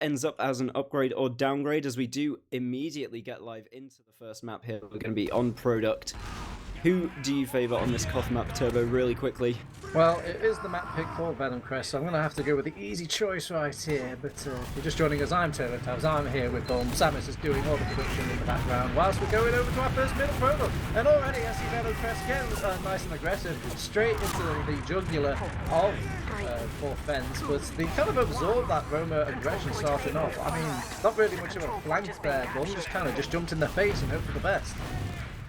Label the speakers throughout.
Speaker 1: ends up as an upgrade or downgrade, as we do immediately get live into the first map here. We're going to be on Product. Who do you favour on this Koth map, Turbo, really quickly?
Speaker 2: Well, it is the map pick for Venomcrest, so I'm going to have to go with the easy choice right here. But if you're just joining us, I'm TurboTabs. I'm here with Bomb. Samus is doing all the production in the background whilst we're going over to our first middle product. And already I see Venomcrest getting nice and aggressive, straight into the jugular of for Fence. But they kind of absorbed that Roma aggression starting off. I mean, not really much of a flank there. Bomb just kind of jumped in their face and hoped for the best.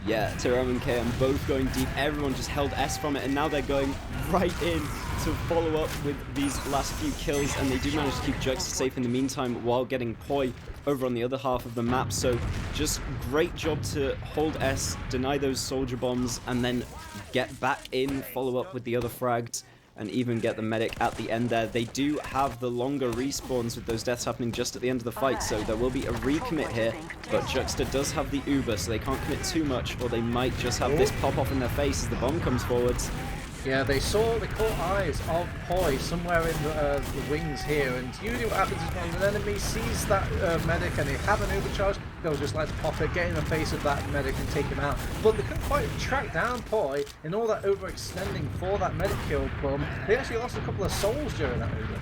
Speaker 1: Yeah, Tyram and KM both going deep. Everyone just held S from it, and now they're going right in to follow up with these last few kills, and they do manage to keep Juxta safe in the meantime while getting Poi over on the other half of the map. So just great job to hold S, deny those soldier bombs, and then get back in, follow up with the other frags, and even get the medic at the end there. They do have the longer respawns with those deaths happening just at the end of the fight, so there will be a recommit here, but Juxta does have the Uber, so they can't commit too much, or they might just have this pop off in their face as the bomb comes forwards.
Speaker 2: Yeah, they caught eyes of Poi somewhere in the wings here, and usually what happens is when an enemy sees that medic and they have an overcharge, they'll just like to pop it, get in the face of that medic and take him out. But they couldn't quite track down Poi in all that overextending for that medic kill bomb. They actually lost a couple of souls during that Uber.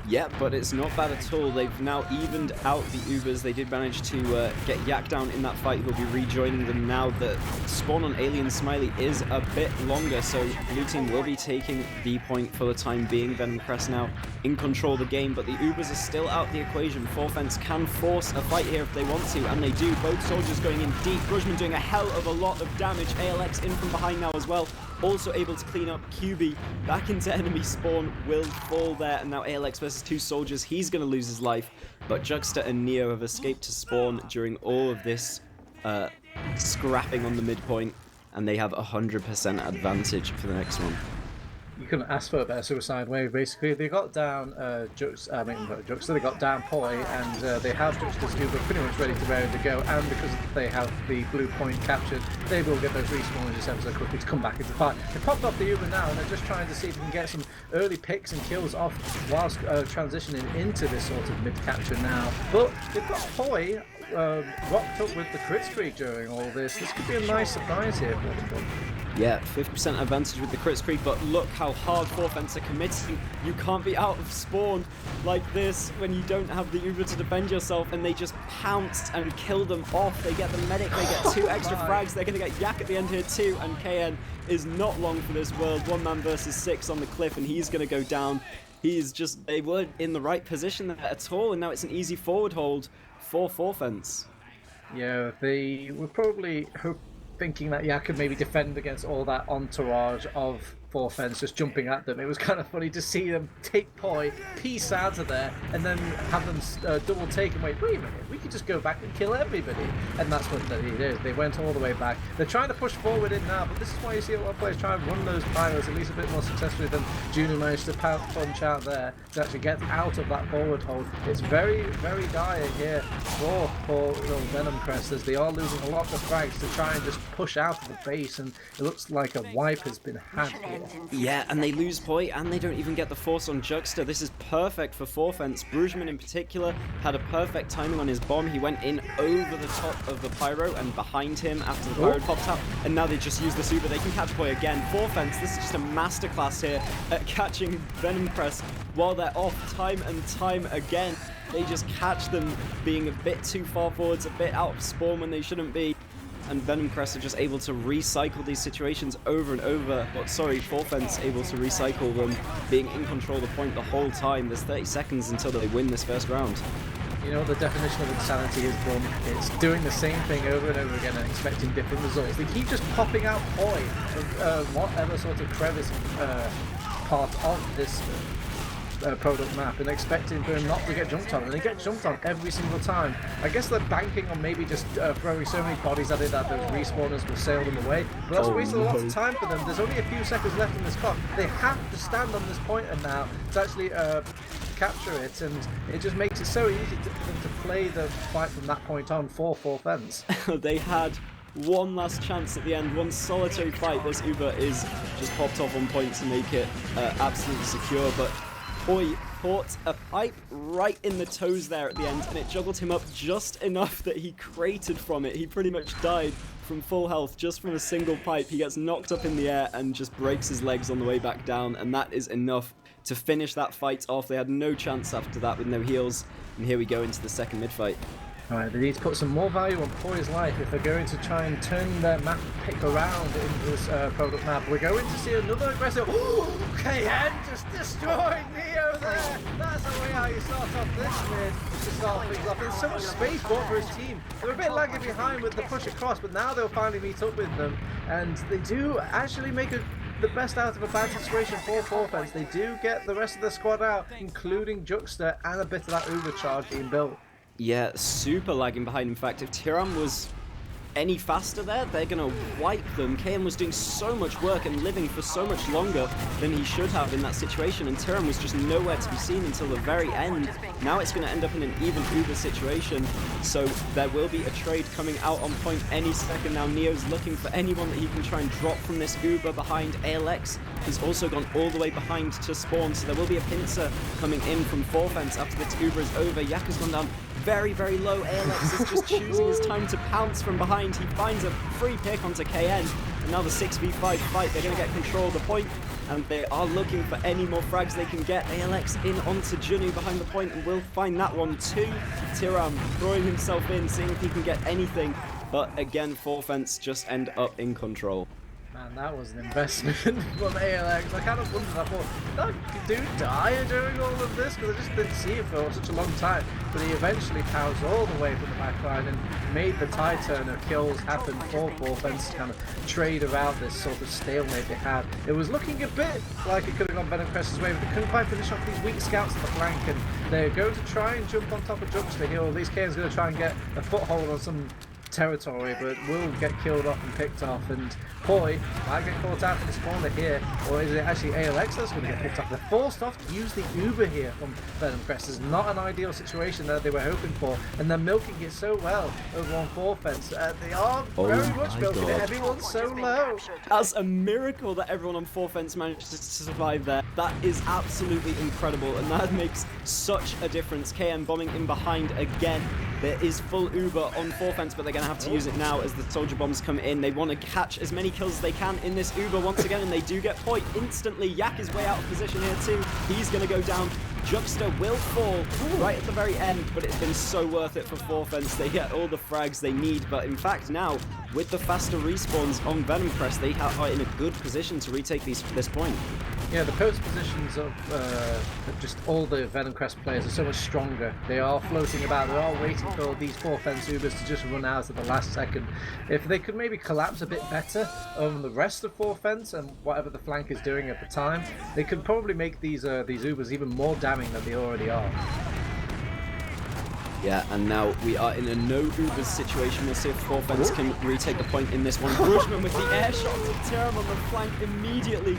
Speaker 1: Yeah, but it's not bad at all. They've now evened out the Ubers. They did manage to get Yak down in that fight, who'll be rejoining them now. The spawn on Alien Smiley is a bit longer, so Blue Team will be taking the point for the time being. Venomcrest now in control of the game, but the Ubers are still out the equation. Forfence can force a fight here if they want to, and they do. Both soldiers going in deep. Grudgeman doing a hell of a lot of damage. ALX in from behind now as well. Also able to clean up. QB back into enemy spawn, will fall there, and now ALX versus two soldiers. He's going to lose his life, but Juxta and Neo have escaped to spawn during all of this scrapping on the midpoint, and they have 100% advantage for the next one.
Speaker 2: You couldn't ask for a better suicide wave, basically. They got down Juxta, they got down Poi, and they have Juxta's Uber pretty much ready to go, and because they have the blue point captured, they will get those respawns just ever so quickly to come back into fight. They popped off the Uber now, and they're just trying to see if they can get some early picks and kills off whilst transitioning into this sort of mid-capture now. But they've got Poi rocked up with the crit streak during all this. This could be a nice surprise here for them.
Speaker 1: Yeah, 50% advantage with the crit streak, but look how hard Forfence are committing. You can't be out of spawn like this when you don't have the Uber to defend yourself, and they just pounced and killed them off. They get the medic, they get two extra frags, they're going to get Yak at the end here too, and KN is not long for this world. 1 man versus 6 on the cliff, and he's going to go down. They weren't in the right position there at all, and now it's an easy forward hold for Forfence.
Speaker 2: Yeah, they were probably thinking that Yak could maybe defend against all that entourage of Forfence just jumping at them. It was kind of funny to see them take Poi, piece out of there, and then have them double take and wait a minute, we could just go back and kill everybody. And that's what they did. They went all the way back. They're trying to push forward in now, but this is why you see a lot of players try and run those pyros at least a bit more successfully than Juno managed to punch out there to actually get out of that forward hold. It's very, very dire here for Venomcrest, as they are losing a lot of frags to try and just push out of the base, and it looks like a wipe has been had here.
Speaker 1: Yeah, and they lose Poi, and they don't even get the force on Juxta. This is perfect for Forfence. Bruggeman in particular had a perfect timing on his bomb. He went in over the top of the pyro and behind him after the pyro popped up, and now they just use the super. They can catch Poi again. Forfence, this is just a masterclass here at catching Venomcrest while they're off time and time again. They just catch them being a bit too far forwards, a bit out of spawn when they shouldn't be. And Venomcrest are just able to recycle these situations over and over. But sorry, Forfence able to recycle them, being in control of the point the whole time. There's 30 seconds until they win this first round.
Speaker 2: You know, the definition of insanity is Brum. It's doing the same thing over and over again and expecting different results. They keep just popping out Poi, whatever sort of crevice part of this product map, and expecting them not to get jumped on, and they get jumped on every single time. I guess they're banking on maybe just throwing so many bodies at it that those respawners will sail them away, but that's wasted a lot of time for them. There's only a few seconds left in this clock. They have to stand on this pointer now to actually capture it, and it just makes it so easy for them to play the fight from that point on for Forfence.
Speaker 1: They had one last chance at the end, one solitary fight. This Uber is just popped off on point to make it absolutely secure, but Poi caught a pipe right in the toes there at the end, and it juggled him up just enough that he cratered from it. He pretty much died from full health just from a single pipe. He gets knocked up in the air and just breaks his legs on the way back down, and that is enough to finish that fight off. They had no chance after that with no heals, and here we go into the second mid-fight.
Speaker 2: Alright, they need to put some more value on Poi's life if they're going to try and turn their map pick around in this product map. We're going to see another aggressive... KN just destroying Neo there! That's the way how you start off this mid to start things off. There's so much space bought for his team. They're a bit lagging behind with the push across, but now they'll finally meet up with them. And they do actually make the best out of a bad situation for Forfence. They do get the rest of the squad out, including Juxta and a bit of that Uber charge being built.
Speaker 1: Yeah, super lagging behind. In fact, if Tiram was any faster there, they're going to wipe them. KM was doing so much work and living for so much longer than he should have in that situation, and Tiram was just nowhere to be seen until the very end. Now it's going to end up in an even Uber situation, so there will be a trade coming out on point any second now. Neo's looking for anyone that he can try and drop from this Uber behind. ALX has also gone all the way behind to spawn, so there will be a pincer coming in from Forfence after this Uber is over. Yak has gone down very, very low. ALX is just choosing his time to pounce from behind. He finds a free pick onto KN, and now the 6v5 fight, they're going to get control of the point, and they are looking for any more frags they can get. ALX in onto Junu behind the point, and will find that one too. Tiram throwing himself in, seeing if he can get anything, but again, Forfence just end up in control.
Speaker 2: Man, that was an investment from ALX. I kind of wondered, I thought, did dude die during all of this? Because I just didn't see him for such a long time. But he eventually powers all the way from the back line and made the tie turner kills happen for Forfence to kind of trade around this sort of stalemate they had. It was looking a bit like it could have gone Venomcrest's way, but they couldn't quite finish off these weak scouts at the flank, and they're going to try and jump on top of Juxta here, or at least Kane's going to try and get a foothold on some territory, but will get killed off and picked off, and Poi might get caught out for the spawner here, or is it actually ALX that's going to get picked off? They're forced off to use the Uber here from Venomcrest. It's not an ideal situation that they were hoping for, and they're milking it so well over on Forfence. They are very much milking it. Everyone's so low.
Speaker 1: That's a miracle that everyone on Forfence managed to survive there. That is absolutely incredible, and that makes such a difference. KM bombing in behind again. There is full Uber on Forfence, but they're going to have to use it now as the soldier bombs come in. They want to catch as many kills as they can in this Uber once again, and they do get Poi instantly. Yak is way out of position here too. He's going to go down. Juxta will fall right at the very end, but it's been so worth it for Forfence. They get all the frags they need, but in fact now, with the faster respawns on Venomcrest, they are in a good position to retake this point.
Speaker 2: Yeah, the post positions of just all the Venomcrest players are so much stronger. They are floating about, they are waiting for these Forfence Ubers to just run out at the last second. If they could maybe collapse a bit better on the rest of Forfence and whatever the flank is doing at the time, they could probably make these Ubers even more damning than they already are.
Speaker 1: Yeah, and now we are in a no Ubers situation. We'll see if Forfence can retake the point in this one. Brushman with the air shot to Tiram on the flank immediately.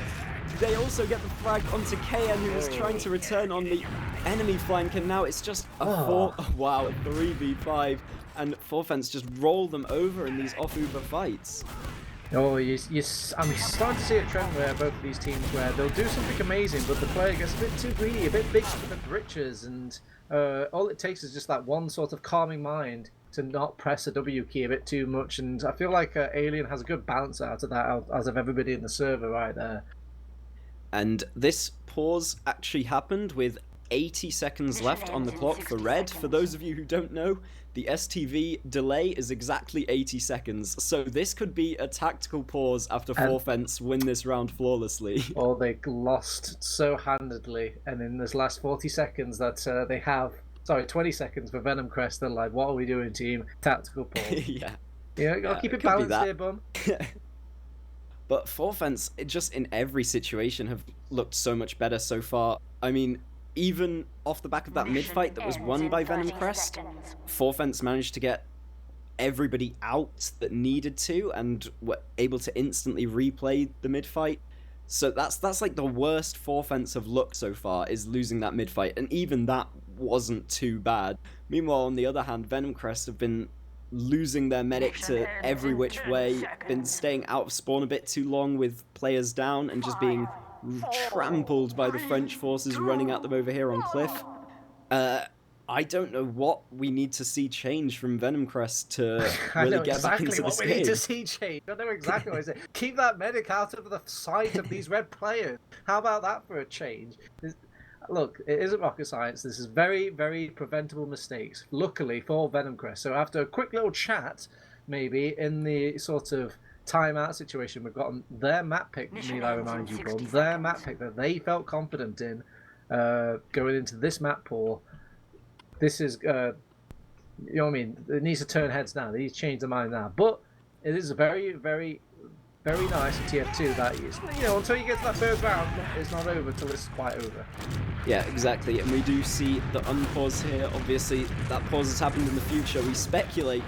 Speaker 1: They also get the frag onto KN, who was trying to return on the enemy flank, and now it's just a 3v5, and Forfence just roll them over in these off-Uber fights.
Speaker 2: Oh, I'm starting to see a trend where both of these teams where they'll do something amazing, but the player gets a bit too greedy, a bit big for the britches, and all it takes is just that one sort of calming mind to not press a W key a bit too much, and I feel like Alien has a good balance out of that, as of everybody in the server right there.
Speaker 1: And this pause actually happened with 80 seconds left on the clock for Red. For those of you who don't know, the STV delay is exactly 80 seconds. So this could be a tactical pause after Forfence win this round flawlessly.
Speaker 2: Oh, they lost so handedly. And in this last 40 seconds that they have, sorry, 20 seconds for Venomcrest, they're like, what are we doing, team? Tactical pause. Yeah, gotta keep it balanced here, bum.
Speaker 1: But Forfence, just in every situation, have looked so much better so far. I mean, even off the back of that mid-fight that was won by Venomcrest, Forfence managed to get everybody out that needed to, and were able to instantly replay the mid-fight. So that's like the worst Forfence have looked so far, is losing that mid-fight, and even that wasn't too bad. Meanwhile, on the other hand, Venomcrest have been losing their medic to every which way, been staying out of spawn a bit too long with players down, and just being trampled by the French forces running at them over here on Cliff. I don't know what we need to see change from Venomcrest to really get back into this game.
Speaker 2: I know exactly what we need to see change. I know exactly what I say. Keep that medic out of the sight of these red players. How about that for a change? Look, it isn't rocket science. This is very, very preventable mistakes, luckily for Venomcrest. So after a quick little chat, maybe, in the sort of timeout situation, we've gotten their map pick, need I remind you, Bum, their map pick that they felt confident in going into this map pool. This is, you know what I mean? It needs to turn heads now. They need to change their mind now. But it is a very, very, very nice in TF2 that, you know, until you get to that third round, it's not over till it's quite over.
Speaker 1: Yeah, exactly. And we do see the unpause here. Obviously, that pause has happened in the future. We speculate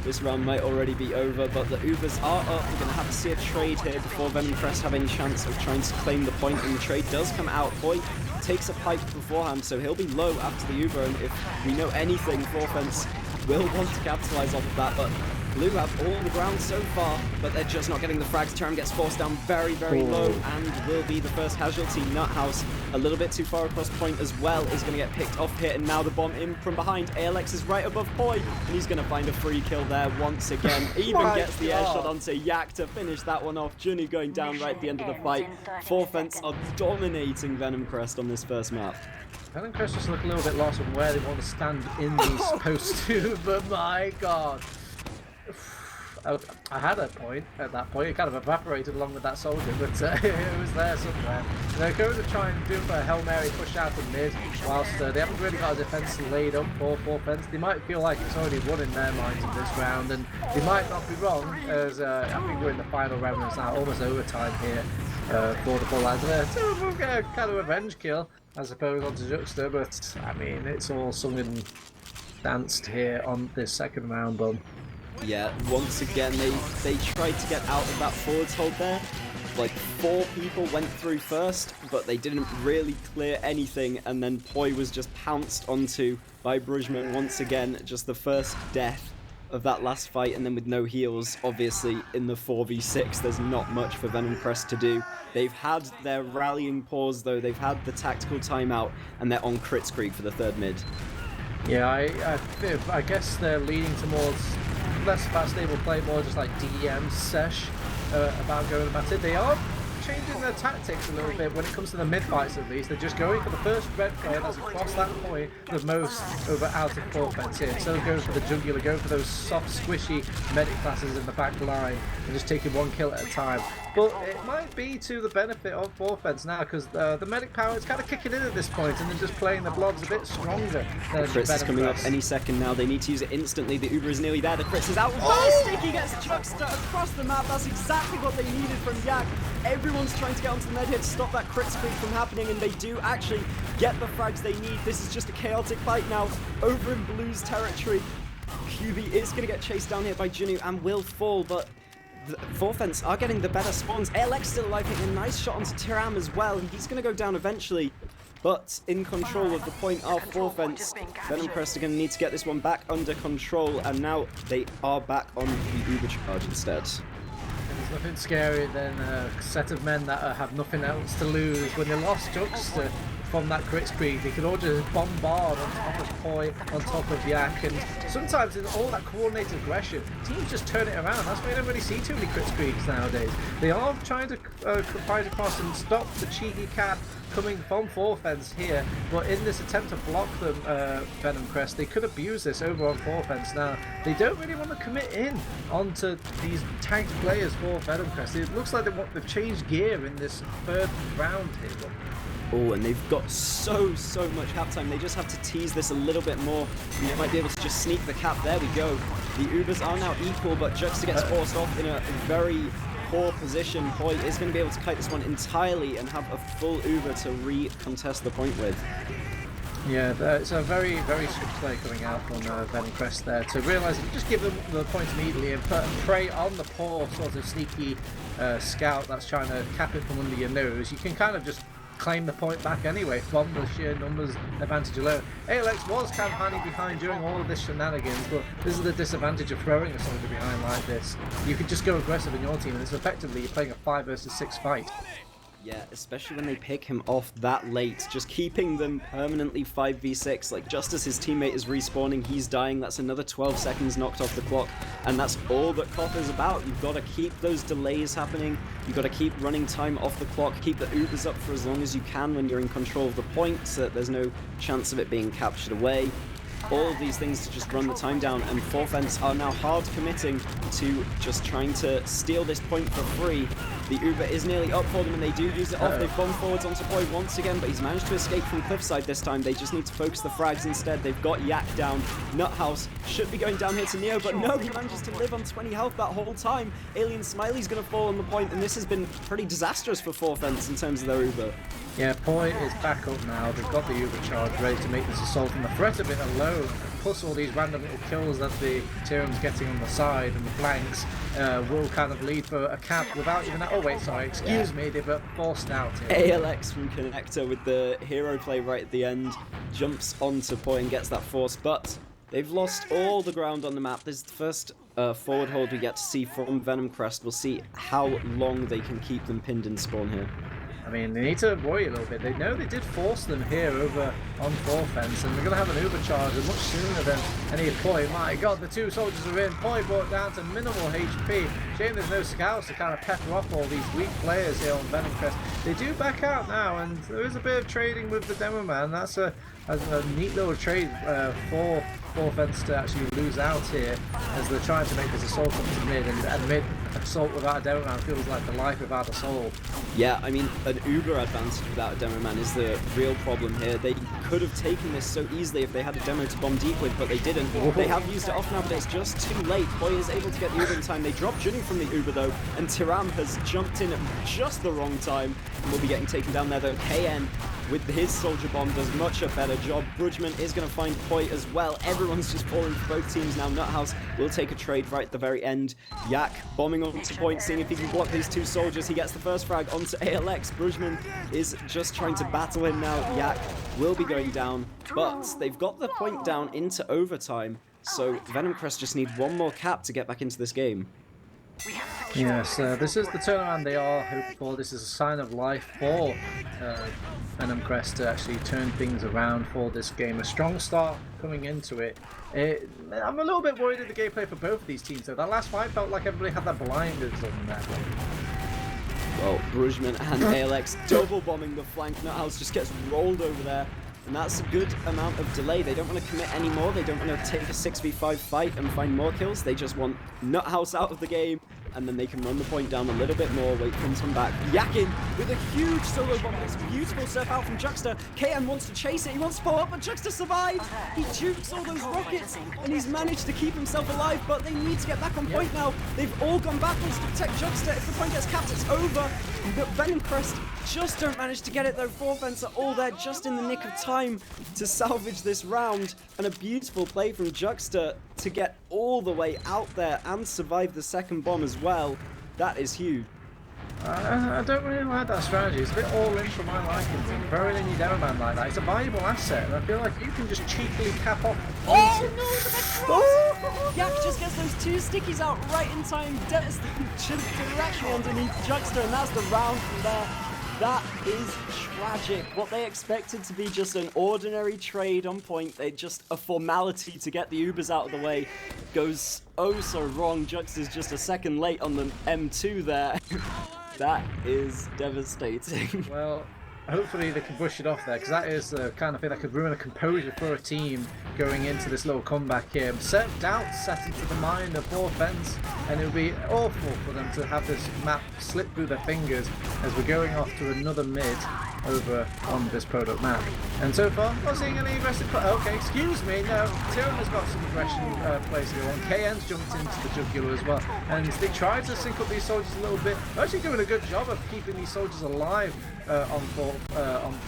Speaker 1: this round might already be over, but the Ubers are up. We're going to have to see a trade here before Venomcrest have any chance of trying to claim the point, and the trade does come out. Boy takes a pipe beforehand, so he'll be low after the Uber, and if we know anything, Forfence will want to capitalize off of that, but Blue have all the ground so far, but they're just not getting the frags. Turam gets forced down very, very low and will be the first casualty. Nuthouse, a little bit too far across point as well, is going to get picked off here, and now the bomb in from behind. ALX is right above Poi, and he's going to find a free kill there once again. Even gets the air shot onto Yak to finish that one off. Junu going down right at the end of the fight. Forfence are dominating Venomcrest on this first map.
Speaker 2: Venomcrest just look a little bit lost on where they want to stand in these post two, but my god. I had a point at that point. It kind of evaporated along with that soldier, but it was there somewhere. They're going to try and do a Hail Mary push out of mid, whilst they haven't really got a defence laid up for Forfence. They might feel like it's already won in their minds in this round, and they might not be wrong, as I think we're in the final round now, almost overtime here for the full lads. So we'll get a kind of revenge kill, I suppose, onto Juxta, but I mean, it's all sung and danced here on this second round, Bum.
Speaker 1: Yeah, once again, they tried to get out of that forwards hold there. Like, 4 people went through first, but they didn't really clear anything, and then Poi was just pounced onto by Brujman once again. Just the first death of that last fight, and then with no heals, obviously, in the 4v6, there's not much for Venomcrest to do. They've had their rallying pause, though. They've had the tactical timeout, and they're on crit screen for the third mid.
Speaker 2: Yeah, I guess they're leaning towards less about stable play, more just like DM sesh about going about it. They are changing their tactics a little bit when it comes to the mid fights, at least. They're just going for the first red player that's across that point the most over out of Forfence here. So going for the jugular, going for those soft, squishy medic classes in the back line and just taking one kill at a time. But it might be to the benefit of Forfence now, because the medic power is kind of kicking in at this point, and they're just playing the blobs a bit stronger.
Speaker 1: The Crits is coming up any second now. They need to use it instantly. The Uber is nearly there. The Crits is out. Ballistic! He gets Chuckster across the map. That's exactly what they needed from Yak. Everyone's trying to get onto the med here to stop that crit screen from happening, and they do actually get the frags they need. This is just a chaotic fight now over in Blue's territory. QB is going to get chased down here by Jinu and will fall, but the Forfence are getting the better spawns. ALX still alive, hitting a nice shot onto Tiram as well, and he's going to go down eventually. But in control of the point of Forfence, Venomcrest are going to need to get this one back under control, and now they are back on the Uber charge instead.
Speaker 2: There's nothing scarier than a set of men that have nothing else to lose. When they lost Juxta from that crit screen, they could all just bombard on top of Poi, on top of Yak, and sometimes in all that coordinated aggression, teams just turn it around. That's why you don't really see too many crit screens nowadays. They are trying to fight across and stop the cheeky cat coming from Forfence here, but in this attempt to block them, Venomcrest, they could abuse this over on Forfence now. They don't really want to commit in onto these tanked players for Venomcrest. It looks like they've changed gear in this third round here.
Speaker 1: Oh, and they've got so much cap time. They just have to tease this a little bit more. They might be able to just sneak the cap. There we go. The Ubers are now equal, but Juxta gets forced off in a very poor position. Poi is going to be able to kite this one entirely and have a full Uber to re-contest the point with.
Speaker 2: Yeah, it's a very swift play coming out from Venomcrest there to realise if you just give them the point immediately and prey on the poor sort of sneaky scout that's trying to cap it from under your nose, you can kind of just claim the point back anyway from the sheer numbers advantage alone. ALX was campaigning behind during all of this shenanigans, but this is the disadvantage of throwing a soldier behind like this. You can just go aggressive in your team, and it's effectively you're playing a 5 versus 6 fight.
Speaker 1: Yeah, especially when they pick him off that late, just keeping them permanently 5v6. Like, just as his teammate is respawning, he's dying. That's another 12 seconds knocked off the clock, and that's all that CoF is about. You've got to keep those delays happening. You've got to keep running time off the clock, keep the Ubers up for as long as you can when you're in control of the point, so that there's no chance of it being captured away. All of these things to just run the time down, and Forfence are now hard committing to just trying to steal this point for free. The Uber is nearly up for them, and they do use it off. They've gone forwards onto Boy once again, but he's managed to escape from cliffside this time. They just need to focus the frags instead. They've got Yak down. Nuthouse should be going down here to Neo, but no, he manages to live on 20 health that whole time. Alien Smiley's going to fall on the point, and this has been pretty disastrous for Forfence in terms of their Uber.
Speaker 2: Yeah, Poi is back up now. They've got the Uber charge ready to make this assault, and the threat of it alone, plus all these random little kills that the Tyrum's getting on the side and the flanks, will kind of lead for a cap without even that. Oh wait, sorry, excuse me, they've forced out here.
Speaker 1: ALX from Connector with the hero play right at the end, jumps onto Poi and gets that force, but they've lost all the ground on the map. This is the first forward hold we get to see from Venomcrest. We'll see how long they can keep them pinned in spawn here.
Speaker 2: I mean, they need to worry a little bit. They know they did force them here over on Forfence, and they're going to have an Uber charger much sooner than any of Poi. My god, the two soldiers are in. Poi brought down to minimal HP. Shame there's no scouts to kind of pepper off all these weak players here on Venomcrest. They do back out now, and there is a bit of trading with the Demo Man. That's a neat little trade for Forfence to actually lose out here, as they're trying to make this assault up to mid, and mid assault without a Demo Man feels like the life without a soul.
Speaker 1: Yeah, I mean, an Uber advantage without a Demo Man is the real problem here. They could have taken this so easily if they had a demo to bomb deep with, but they didn't. They have used it off now, but it's just too late. Poi is able to get the Uber in time. They drop Juning from the Uber though, and Tyram has jumped in at just the wrong time and will be getting taken down there though. KN with his soldier bomb does much a better job. Brudgman is going to find Poi as well. Everyone's just falling for both teams now. Nuthouse will take a trade right at the very end. Yak bombing onto point, seeing if he can block these two soldiers. He gets the first frag onto ALX. Brudgman is just trying to battle him now. Yak will be going down, but they've got the point down into overtime, so Venomcrest just need one more cap to get back into this game.
Speaker 2: Yes, this is the turnaround they are hoping for. This is a sign of life for Venomcrest to actually turn things around for this game. A strong start coming into it. I'm a little bit worried at the gameplay for both of these teams though. That last fight felt like everybody had their blinders on that one.
Speaker 1: Well, Brudgman and ALX double bombing the flank. Nuthouse just gets rolled over there. And that's a good amount of delay. They don't want to commit anymore. They don't want to take a 6v5 fight and find more kills. They just want Nuthouse out of the game, and then they can run the point down a little bit more, wait for him to come back. Yakin with a huge solo bomb. It's beautiful surf out from Juxta. KN wants to chase it. He wants to follow up, but Juxta survived. He jukes all those rockets, and he's managed to keep himself alive, but they need to get back on point now. They've all gone backwards to protect Juxta. If the point gets capped, it's over. But Venomcrest just don't manage to get it though. Forfence are all there just in the nick of time to salvage this round, and a beautiful play from Juxta to get all the way out there and survive the second bomb as well. That is huge.
Speaker 2: I don't really like that strategy. It's a bit all in for my likings, and throwing in your Demo Man like that. It's a valuable asset, and I feel like you can just cheekily cap off.
Speaker 1: Oh no, the back cross! Yak just gets those two stickies out right in time, directly underneath Juxta, and that's the round from there. That is tragic. What they expected to be just an ordinary trade on point, just a formality to get the Ubers out of the way, goes oh so wrong. Juxta's just a second late on the M2 there. That is devastating.
Speaker 2: Well, hopefully they can brush it off there, because that is the kind of thing that could ruin a composure for a team going into this little comeback here. Doubt set into the mind of Forfence, and it would be awful for them to have this map slip through their fingers as we're going off to another mid over on this product map. And so far, not seeing any aggressive okay, excuse me, no, Tyrum has got some aggression plays to go on. KN's jumped into the jugular as well, and they tried to sync up these soldiers a little bit. They're actually doing a good job of keeping these soldiers alive on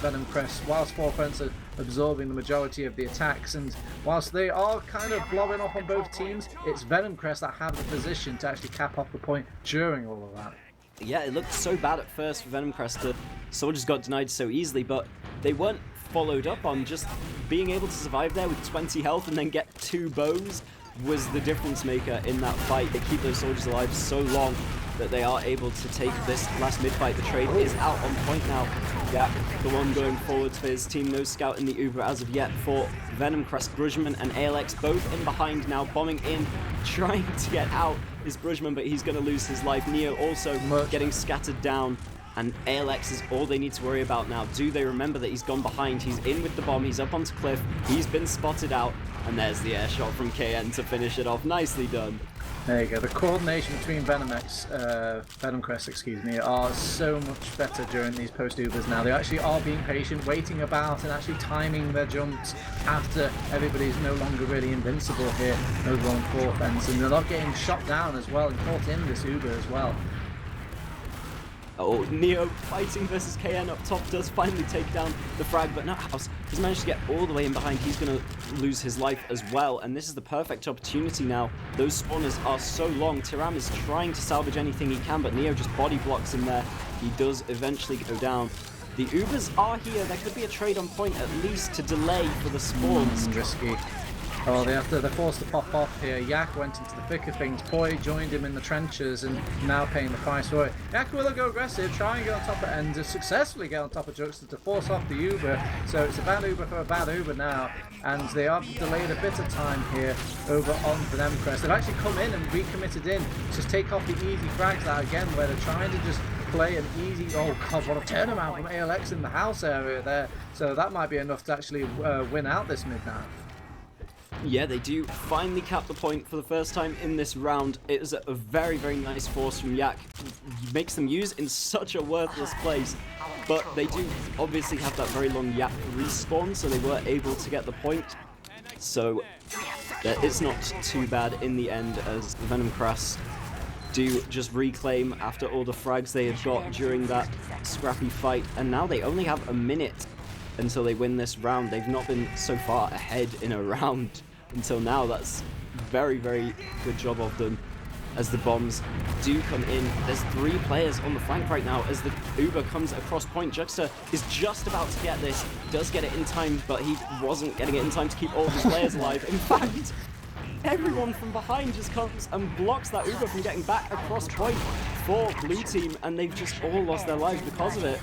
Speaker 2: Venomcrest, whilst Forfence are absorbing the majority of the attacks. And whilst they are kind of blowing off on both teams, it's Venomcrest that have the position to actually cap off the point during all of that.
Speaker 1: Yeah, it looked so bad at first for Venomcrest. The soldiers got denied so easily, but they weren't followed up on. Just being able to survive there with 20 health and then get 2 bows was the difference maker in that fight. They keep those soldiers alive so long. that they are able to take this last mid-fight. The trade is out on point now. Yeah, the one going forwards for his team. No scout in the Uber as of yet for Venomcrest. Brugman and ALX both in behind now, bombing in, trying to get out is Brugman, but he's going to lose his life. Neo also getting scattered down. And ALX is all they need to worry about now. Do they remember that he's gone behind? He's in with the bomb. He's up onto Cliff. He's been spotted out. And there's the air shot from KN to finish it off. Nicely done.
Speaker 2: There you go. The coordination between Venomcrest, are so much better during these post-Ubers now. They actually are being patient, waiting about, and actually timing their jumps after everybody's no longer really invincible here over on 4th fence. And they're not getting shot down as well and caught in this Uber as well.
Speaker 1: Oh, Neo fighting versus KN up top does finally take down the frag, but Nuthouse has managed to get all the way in behind. He's going to lose his life as well, and this is the perfect opportunity now. Those spawners are so long. Tiram is trying to salvage anything he can, but Neo just body blocks him there. He does eventually go down. The Ubers are here. There could be a trade on point at least to delay for the spawns.
Speaker 2: Risky. Oh, they're forced to pop off here. Yak went into the thick of things. Poi joined him in the trenches and now paying the price for it. Yak will go aggressive, try and get on top of and successfully get on top of Juxta to force off the Uber. So it's a bad Uber for a bad Uber now. And they are delayed a bit of time here over on Venomcrest. They've actually come in and recommitted in. Just take off the easy frags out again where they're trying to just play an easy, oh god, what a turnaround from ALX in the house area there. So that might be enough to actually win out this mid now.
Speaker 1: Yeah, they do finally cap the point for the first time in this round. It is a very, very nice force from Yak. He makes them use in such a worthless place. But they do obviously have that very long Yak respawn, so they were able to get the point. So it's not too bad in the end, as Venomcrest do just reclaim after all the frags they had got during that scrappy fight. And now they only have a minute until they win this round. They've not been so far ahead in a round until now. That's very, very good job of them as the bombs do come in. There's 3 players on the flank right now as the Uber comes across point. Juxta is just about to get this, does get it in time, but he wasn't getting it in time to keep all of his players alive. In fact, everyone from behind just comes and blocks that Uber from getting back across point for blue team, and they've just all lost their lives because of it.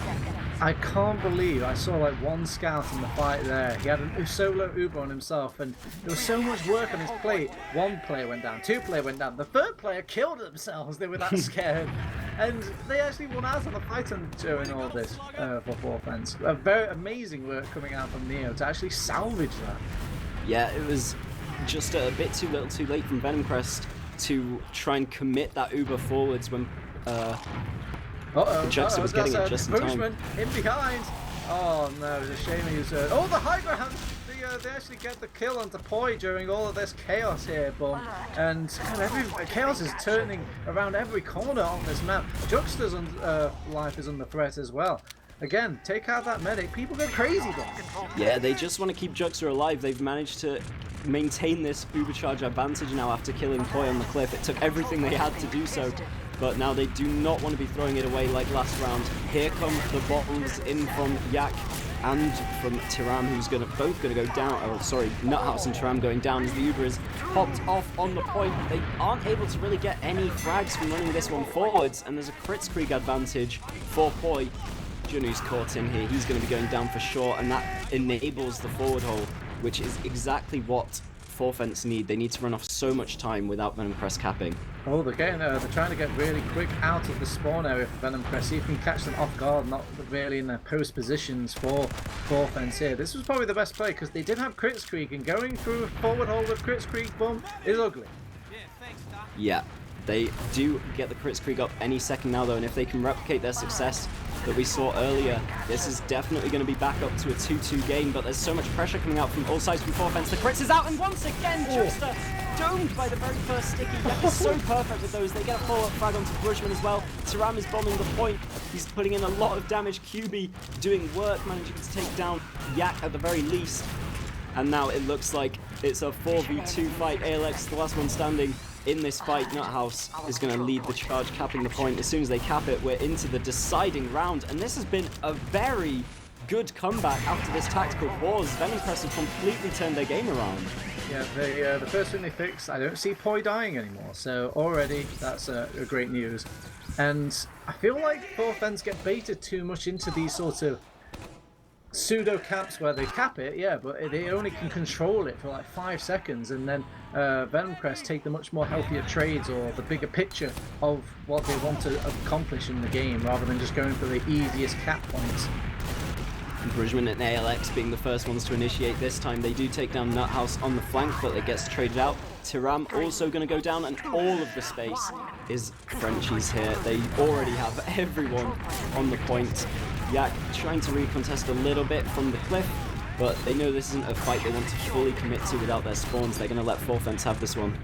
Speaker 2: I can't believe I saw like one scout in the fight there. He had a solo Uber on himself, and there was so much work on his plate. 1 player went down, 2 player went down, the 3rd player killed themselves. They were that scared, and they actually won out on the fight during all this for 4th fence. A very amazing work coming out from Neo to actually salvage that.
Speaker 1: Yeah, it was just a bit too little too late from Venomcrest to try and commit that Uber forwards when Juxta was getting it just in time.
Speaker 2: In behind. Oh no, it's a shame he was. Oh, the high ground! They actually get the kill onto Poi during all of this chaos here, Bum. And God, chaos is turning around every corner on this map. Juxta's life is under threat as well. Again, take out that medic. People go crazy, Bum.
Speaker 1: Yeah, they just want to keep Juxta alive. They've managed to maintain this Ubercharge advantage now after killing Poi on the cliff. It took everything they had to do so. But now they do not want to be throwing it away like last round. Here come the bottles in from Yak and from Tiram, who's both going to go down. Oh, sorry, Nuthouse and Tiram going down as the Uber is popped off on the point. They aren't able to really get any frags from running this one forwards, and there's a Kritzkrieg advantage for Poi. Junu's caught in here. He's going to be going down for sure, and that enables the forward hold, which is exactly what 4th fence need. They need to run off so much time without Venomcrest capping.
Speaker 2: Oh, they're trying to get really quick out of the spawn area for Venomcrest. See if you can catch them off guard, not really in their post positions for 4th fence here. This was probably the best play because they did have Kritzkrieg, and going through a forward hold with Kritzkrieg, Bum, is ugly.
Speaker 1: Yeah, they do get the Kritzkrieg up any second now though, and if they can replicate their success that we saw earlier, this is definitely going to be back up to a 2-2 game, but there's so much pressure coming out from all sides from 4th fence. The Kritz is out, and once again, Juxta domed by the very first sticky. Yak is so perfect with those. They get a follow-up frag onto Brugman as well. Tiram is bombing the point. He's putting in a lot of damage. QB doing work, managing to take down Yak at the very least. And now it looks like it's a 4v2 fight. ALX, the last one standing in this fight. Nuthouse is going to lead the charge, capping the point. As soon as they cap it, we're into the deciding round. And this has been a very good comeback after this tactical pause. Venomcrest have completely turned their game around.
Speaker 2: Yeah, the first thing they fixed, I don't see Poi dying anymore. So already, that's great news. And I feel like 4Fens get baited too much into these sort of pseudo caps where they cap it, yeah, but they only can control it for like 5 seconds, and then Venomcrest take the much more healthier trades or the bigger picture of what they want to accomplish in the game, rather than just going for the easiest cap points.
Speaker 1: Bridgman and ALX being the first ones to initiate this time. They do take down Nuthouse on the flank, but it gets traded out. Tiram also going to go down, and all of the space is Frenchies here. They already have everyone on the point. Yak trying to recontest a little bit from the cliff, but they know this isn't a fight they want to fully commit to without their spawns. They're going to let 4Fens have this one.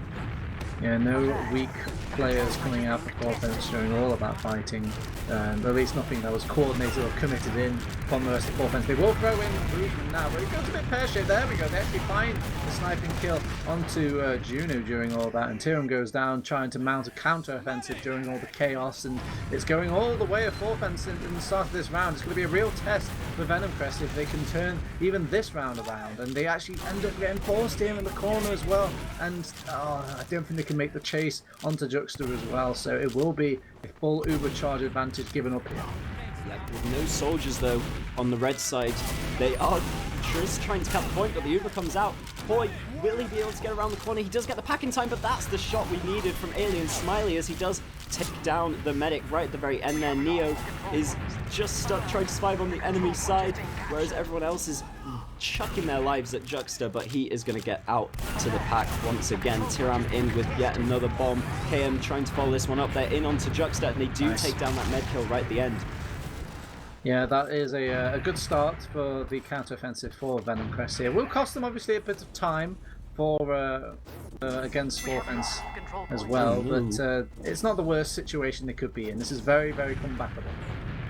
Speaker 2: Yeah, no weak players coming out for 4Fens showing all about fighting. At least nothing that was coordinated or committed in from the rest of 4Fens. They will throw in Bridgman now, but he goes a bit pear-shaped. There we go. They actually find the sniping kill onto Juno during all that, and Tyram goes down trying to mount a counter-offensive during all the chaos, and it's going all the way of 4Fens in the start of this round. It's going to be a real test for Venomcrest if they can turn even this round around, and they actually end up getting forced here in the corner as well, and I don't think they can make the chase onto Juxta as well, so it will be a full Uber charge advantage given up here.
Speaker 1: Yeah, with no soldiers though on the red side. They are just trying to cut the point, but the Uber comes out. Boy, will he be able to get around the corner? He does get the pack in time, but that's the shot we needed from Alien Smiley as he does take down the medic right at the very end there. Neo is just stuck trying to survive on the enemy side, whereas everyone else is chucking their lives at Juxta, but he is going to get out to the pack once again. Tiram in with yet another bomb. KM trying to follow this one up. They're in onto Juxta, and they do take down that med kill right at the end.
Speaker 2: Yeah, that is a good start for the counter-offensive for Venomcrest here. Will cost them obviously a bit of time for against 4Fens as well, but it's not the worst situation they could be in. This is very, very comebackable.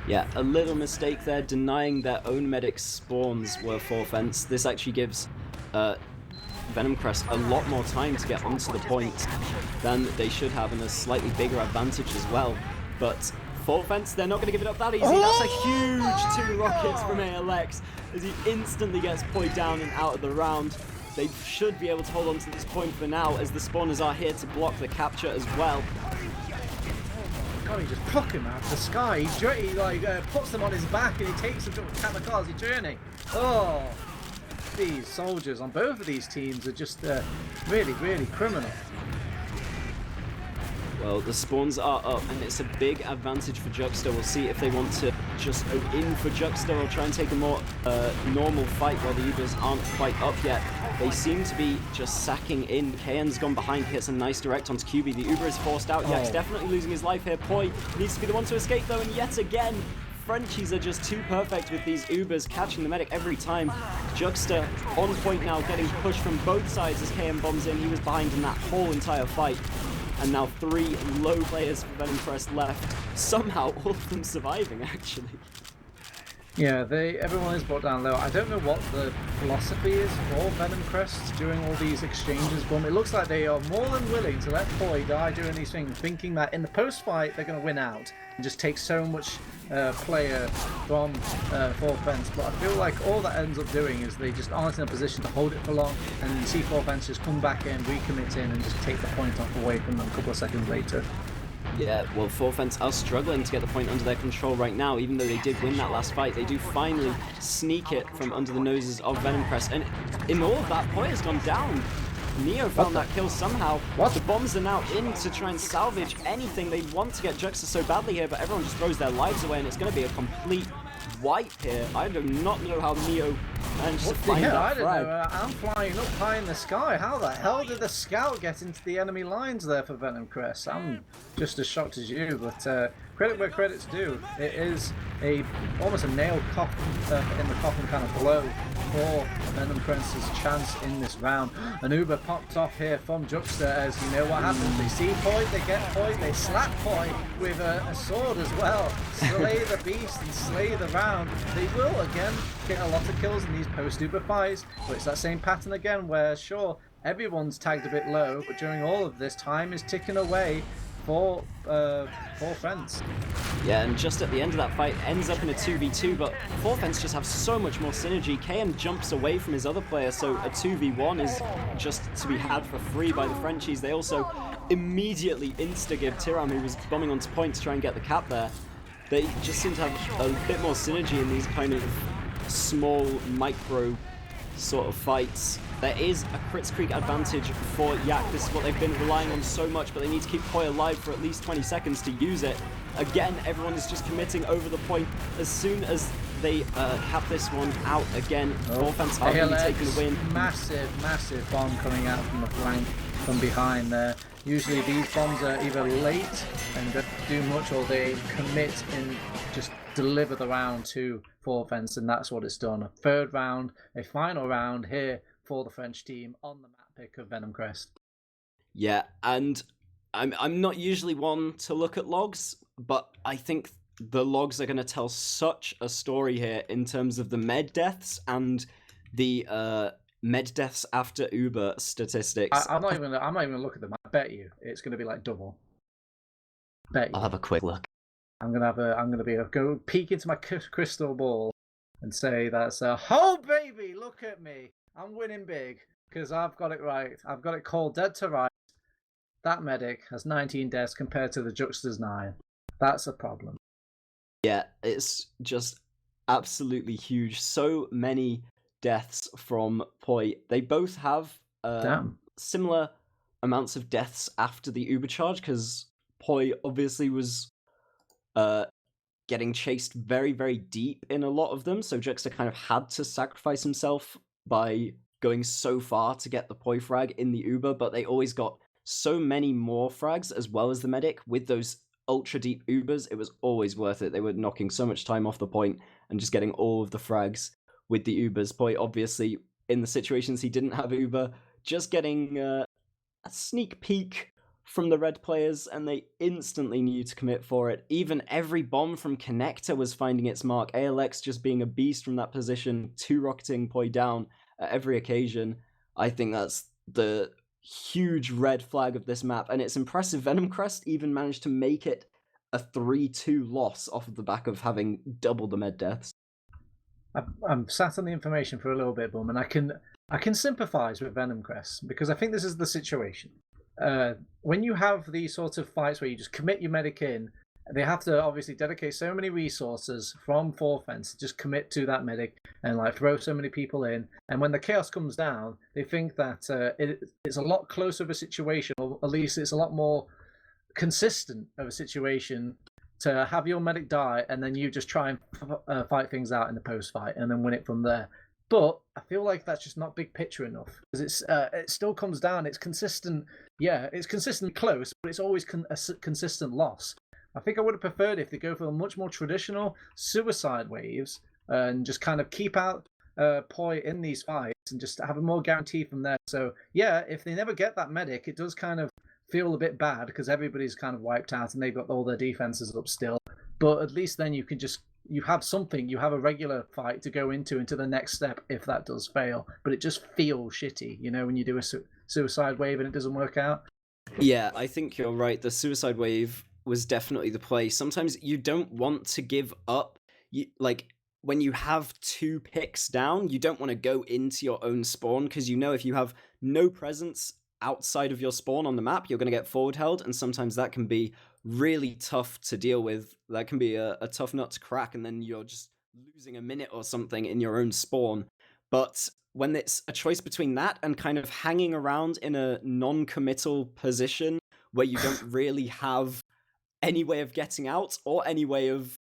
Speaker 1: Yeah, a little mistake there, denying their own medic spawns were 4Fens. This actually gives Venomcrest a lot more time to get onto the point than they should have, and a slightly bigger advantage as well. But 4Fens, they're not going to give it up that easy. That's a huge 2 rockets from ALX as he instantly gets poised down and out of the round. They should be able to hold on to this point for now, as the spawners are here to block the capture as well.
Speaker 2: God, he just pluck him out of the sky. He like puts them on his back and he takes them to a kamikaze journey. Oh, these soldiers on both of these teams are just really, really criminal.
Speaker 1: Well, the spawns are up, and it's a big advantage for Juxta. We'll see if they want to just go in for Juxta or try and take a more normal fight while the Ubers aren't quite up yet. They seem to be just sacking in. KN's gone behind, hits a nice direct onto QB. The Uber is forced out. Yak's definitely losing his life here. Poi needs to be the one to escape though, and yet again, Frenchies are just too perfect with these Ubers, catching the medic every time. Juxta on point now, getting pushed from both sides as KM bombs in. He was behind in that whole entire fight. And now 3 low players for Venomcrest left. Somehow, all of them surviving, actually.
Speaker 2: Yeah, everyone is brought down low. I don't know what the philosophy is for Venomcrest during all these exchanges, but it looks like they are more than willing to let Poi die during these things, thinking that in the post-fight they're going to win out and just take so much player from 4Fens. But I feel like all that ends up doing is they just aren't in a position to hold it for long, and you see 4Fens just come back in, recommit in, and just take the point off away from them a couple of seconds later.
Speaker 1: Yeah, well, 4Fens are struggling to get the point under their control right now. Even though they did win that last fight, they do finally sneak it from under the noses of Venomcrest. And in all of that, Poi has gone down. Neo found that kill somehow. The bombs are now in to try and salvage anything. They want to get Juxta so badly here, but everyone just throws their lives away, and it's going to be a complete wipe here. I do not know how Neo managed to find that
Speaker 2: I don't
Speaker 1: frag.
Speaker 2: know. I'm flying up high in the sky. How the hell did the scout get into the enemy lines there for Venomcrest? I'm just as shocked as you, but credit where credit's due. It is almost a nail in the coffin kind of blow for Venomcrest's chance in this round. An Uber popped off here from Juxta, as you know what happens. They see Poi, they get Poi, they slap Poi with a sword as well. Slay the beast and slay the round. They will again get a lot of kills in these post-Uber fights, but it's that same pattern again where, sure, everyone's tagged a bit low, but during all of this, time is ticking away for Fence.
Speaker 1: Yeah, and just at the end of that fight, ends up in a 2v2, but Fence just have so much more synergy. KM jumps away from his other player, so a 2v1 is just to be had for free by the Frenchies. They also immediately insta-give Tiram, who was bombing onto point, to try and get the cap there. They just seem to have a bit more synergy in these kind of small, micro sort of fights. There is a Crits Creek advantage for Yak. This is what they've been relying on so much, but they need to keep Poi alive for at least 20 seconds to use it. Again, everyone is just committing over the point. As soon as they cap this one out again, Fence are going to be taking the win.
Speaker 2: Massive bomb coming out from the flank from behind there. Usually these bombs are either late and don't do much, or they commit and just deliver the round to Fence, and that's what it's done. A third round, a final round here for the French team on the map pick of Venomcrest.
Speaker 1: Yeah, and I'm not usually one to look at logs, but I think the logs are going to tell such a story here in terms of the med deaths and the med deaths after Uber statistics.
Speaker 2: I'm not even gonna look at them. I bet you it's going to be like double. Bet you.
Speaker 1: I'll have a quick look.
Speaker 2: I'm gonna go peek into my crystal ball and say that's oh baby, look at me, I'm winning big because I've got it right. I've got it called dead to right. That medic has 19 deaths compared to the Juxta's 9. That's a problem.
Speaker 1: Yeah, it's just absolutely huge. So many deaths from Poi. They both have similar amounts of deaths after the Uber charge, because Poi obviously was getting chased very, very deep in a lot of them, so Juxta kind of had to sacrifice himself by going so far to get the Poi frag in the Uber, but they always got so many more frags as well as the medic. With those ultra deep Ubers, it was always worth it. They were knocking so much time off the point and just getting all of the frags with the Ubers. Poi, obviously, in the situations he didn't have Uber, just getting a sneak peek from the red players, and they instantly knew to commit for it. Even every bomb from Connector was finding its mark. ALX just being a beast from that position, 2-rocketing Poi down at every occasion. I think that's the huge red flag of this map, and it's impressive Venomcrest even managed to make it a 3-2 loss off of the back of having double the med deaths.
Speaker 2: I'm sat on the information for a little bit, Bum, and I can sympathise with Venomcrest, because I think this is the situation. When you have these sorts of fights where you just commit your medic in, they have to obviously dedicate so many resources from Fence to just commit to that medic and like throw so many people in. And when the chaos comes down, they think that it's a lot closer of a situation, or at least it's a lot more consistent of a situation to have your medic die and then you just try and fight things out in the post fight and then win it from there. But I feel like that's just not big picture enough, because it still comes down. It's consistent. Yeah, it's consistently close, but it's always a consistent loss. I think I would have preferred if they go for a much more traditional suicide waves and just kind of keep out Poi in these fights and just have a more guarantee from there. So yeah, if they never get that medic, it does kind of feel a bit bad because everybody's kind of wiped out and they've got all their defenses up still. But at least then you have something, you have a regular fight to go into the next step if that does fail. But it just feels shitty, you know, when you do a suicide wave and it doesn't work out.
Speaker 1: Yeah, I think you're right. The suicide wave was definitely the play. Sometimes you don't want to give up. When you have 2 picks down, you don't want to go into your own spawn, because you know if you have no presence outside of your spawn on the map, you're going to get forward held, and sometimes that can be really tough to deal with. That can be a tough nut to crack, and then you're just losing a minute or something in your own spawn. But when it's a choice between that and kind of hanging around in a non-committal position where you don't really have any way of getting out or any way of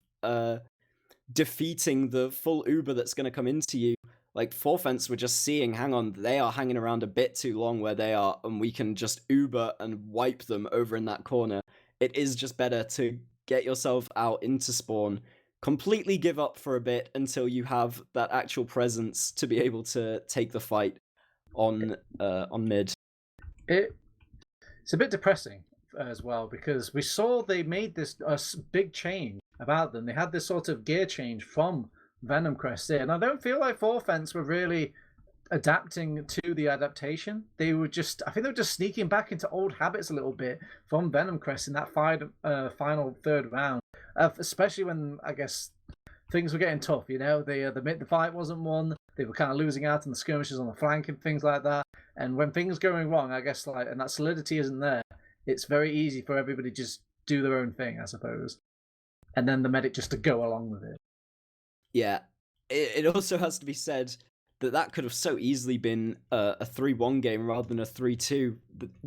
Speaker 1: defeating the full Uber that's going to come into you, like Fence were just seeing, hang on, they are hanging around a bit too long where they are, and we can just Uber and wipe them over in that corner. It is just better to get yourself out into spawn, completely give up for a bit until you have that actual presence to be able to take the fight on mid.
Speaker 2: It's a bit depressing as well, because we saw they made this big change about them. They had this sort of gear change from Venomcrest here, and I don't feel like Fence were really adapting to the adaptation. I think they were just sneaking back into old habits a little bit from Venomcrest in that final third round, especially when I guess things were getting tough. The fight wasn't won. They were kind of losing out on the skirmishes on the flank and things like that. And when things are going wrong, I guess and that solidity isn't there, it's very easy for everybody to just do their own thing, I suppose, and then the medic just to go along with it.
Speaker 1: Yeah, it also has to be said that could have so easily been a 3-1 game rather than a 3-2.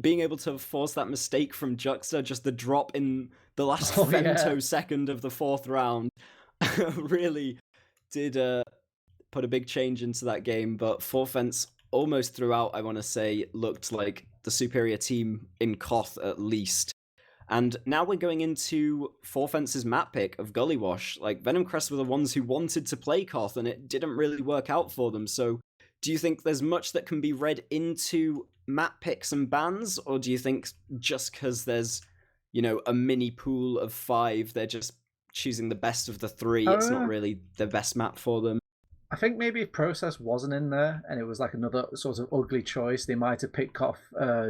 Speaker 1: Being able to force that mistake from Juxta, just the drop in the last femtosecond of the fourth round, really did put a big change into that game. But 4Fence almost throughout, I want to say, looked like the superior team in Koth at least. And now we're going into 4Fence's map pick of Gullywash. Like, Venomcrest were the ones who wanted to play Koth, and it didn't really work out for them. So do you think there's much that can be read into map picks and bans? Or do you think just because there's, a mini pool of 5, they're just choosing the best of the 3? It's not really the best map for them.
Speaker 2: I think maybe if Process wasn't in there and it was like another sort of ugly choice, they might have picked Koth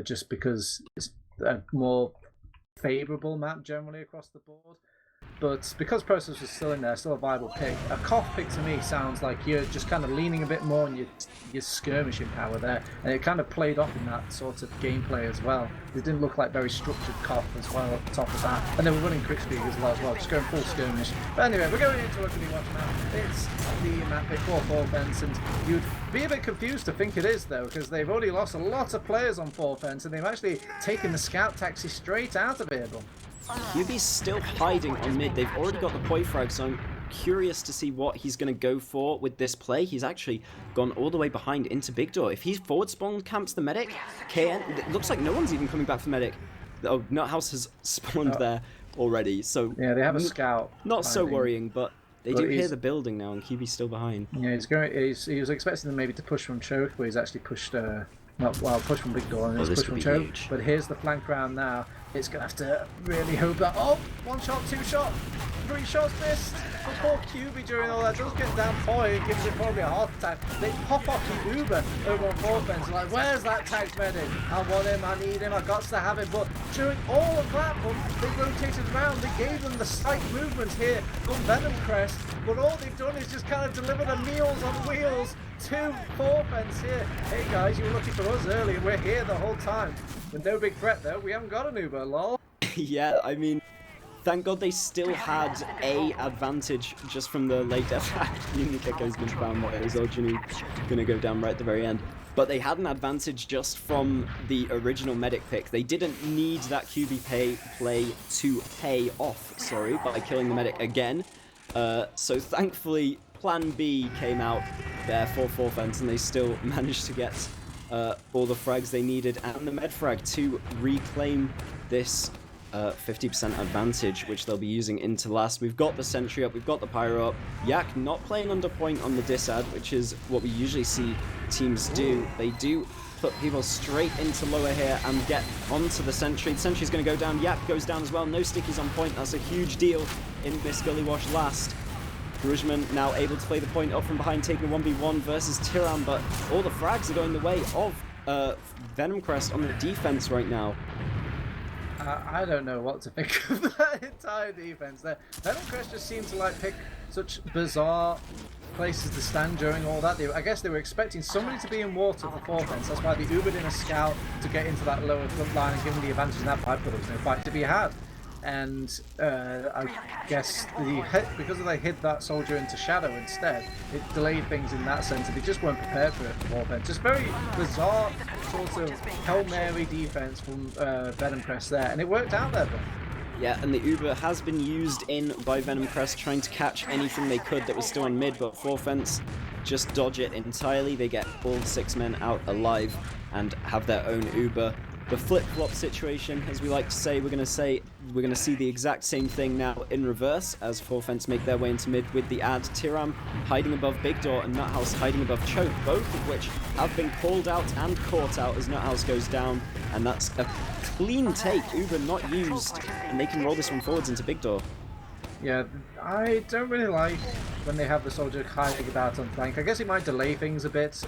Speaker 2: just because it's a more favourable map generally across the board. But because Process was still in there, still a viable pick, a Koth pick to me sounds like you're just kind of leaning a bit more on your skirmishing power there, and it kind of played off in that sort of gameplay as well. It didn't look like very structured Koth as well at the top of that, and they were running quick speed as well, just going full skirmish. But anyway, we're going into a Gullywash now. It's the map pick for 4Fence, and you'd be a bit confused to think it is though, because they've already lost a lot of players on 4Fence, and they've actually taken the scout taxi straight out of here.
Speaker 1: QB's still hiding on mid. They've already got the poi frag, so I'm curious to see what he's going to go for with this play. He's actually gone all the way behind into Big Door. If he's forward spawned camps the medic, KN, it looks like no one's even coming back for medic. Oh, Nuthouse has spawned there already, so
Speaker 2: yeah, they have a scout.
Speaker 1: Not so worrying, but they do hear the building now, and QB's still behind.
Speaker 2: Yeah, he was expecting them maybe to push from choke, but he's actually pushed. Push from Big Door and he's pushed from choke. Huge. But here's the flank round now. It's going to have to really hope that... Oh! 1 shot, 2 shot, 3 shots missed! But poor QB during all that does get down point. It gives him probably a heart attack. They pop off the Uber over on 4Fence. Like, where's that tagged medic? I want him, I need him, I got to have him. But during all of that, they rotated around. They gave them the slight movement here from Venomcrest. But all they've done is just kind of deliver the meals on wheels to 4Fence here. Hey guys, you were looking for us earlier. We're here the whole time. With no big threat though. We haven't got an Uber, lol.
Speaker 1: Yeah, I mean, thank God they still had a advantage just from the late death. Unicaco's been found what is Ojinu gonna go down right at the very end. But they had an advantage just from the original medic pick. They didn't need that QB play to pay off, by killing the medic again. So thankfully, Plan B came out there for 4Fence, and they still managed to get all the frags they needed and the med frag to reclaim this 50% advantage, which they'll be using into last. We've got the sentry up, we've got the pyro up. Yak not playing under point on the disad, which is what we usually see teams do. They do put people straight into lower here and get onto the sentry. The sentry's going to go down. Yak goes down as well. No stickies on point. That's a huge deal in this Gullywash last. Gruzman now able to play the point up from behind, taking a 1v1 versus Tyram, but all the frags are going the way of Venomcrest on the defense right now.
Speaker 2: I don't know what to think of that entire defense there. Venomcrest just seemed to pick such bizarre places to stand during all that. I guess they were expecting somebody to be in water for 4Fence. That's why they Ubered in a scout to get into that lower front line and give them the advantage in that pipe, but there was no fight to be had. And I guess because they hid that soldier into shadow instead, it delayed things in that sense, and they just weren't prepared for it for 4Fence. Just very bizarre sort of Hail Mary defense from Venomcrest there, and it worked out there, though.
Speaker 1: Yeah, and the Uber has been used in by Venomcrest, trying to catch anything they could that was still on mid, but 4Fence just dodge it entirely. They get all 6 men out alive and have their own Uber. The flip-flop situation, as we like to say, we're going to see the exact same thing now in reverse as 4Fence make their way into mid with the ad. Tyram hiding above Big Door and Nuthouse hiding above Choke, both of which have been called out and caught out as Nuthouse goes down, and that's a clean take. Uber not used, and they can roll this one forwards into Big Door.
Speaker 2: Yeah, I don't really like when they have the soldier hiding about on flank. I guess it might delay things a bit,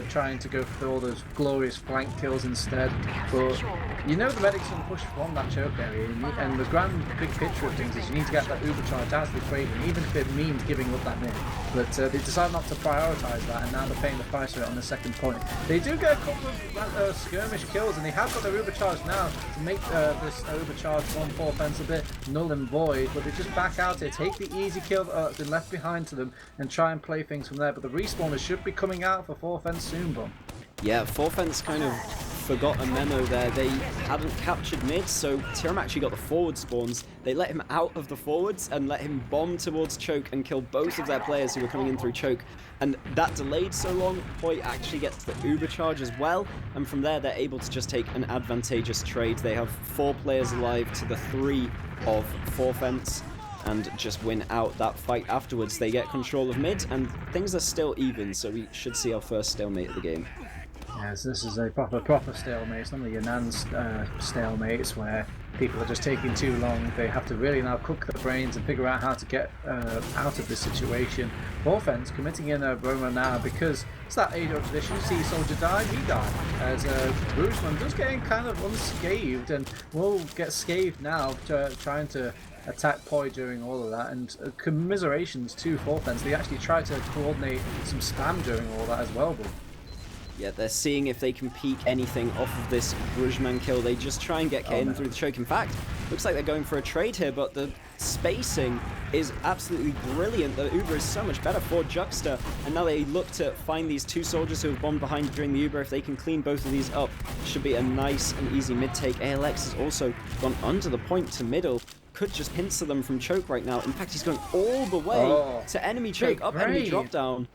Speaker 2: trying to go for all those glorious flank kills instead. But you know the medic's going to push from that choke area, and the grand big picture of things is you need to get that uber charge out of the equation, even if it means giving up that mid. But they decide not to prioritise that, and now they're paying the price for it on the second point. They do get a couple of skirmish kills, and they have got their uber charge now to make this overcharge from 4 fence a bit null and void, but they just back out here, take the easy kill that's been left behind to them, and try and play things from there. But the respawners should be coming out for 4 fence soon, Bum.
Speaker 1: Yeah, 4 fence kind of forgot a memo there. They hadn't captured mid, so Tyram actually got the forward spawns. They let him out of the forwards and let him bomb towards choke and kill both of their players who were coming in through choke. And that delayed so long, Poi actually gets the uber charge as well, and from there they're able to just take an advantageous trade. They have 4 players alive to the 3 of 4 fence, and just win out that fight afterwards. They get control of mid, and things are still even, so we should see our first stalemate of the game.
Speaker 2: Yes, this is a proper stalemate. It's not the Yanan's stalemates where people are just taking too long. They have to really now cook their brains and figure out how to get out of this situation. 4 fence committing in a Roma now because it's that ADO tradition. You see Soldier die, he died. As Bruceman just getting kind of unscathed and will get scathed now, trying to attack Poi during all of that, and commiserations to 4 fence. They actually try to coordinate some spam during all that as well, but
Speaker 1: yeah, they're seeing if they can peek anything off of this Brujman kill. They just try and get Kayn through the choke. In fact, looks like they're going for a trade here, but the spacing is absolutely brilliant. The Uber is so much better for Juxta, and now they look to find these 2 soldiers who have bombed behind during the Uber. If they can clean both of these up, should be a nice and easy mid take. ALX has also gone under the point to middle. Could just pincer them from choke right now. In fact, he's going all the way to enemy choke, up enemy drop down.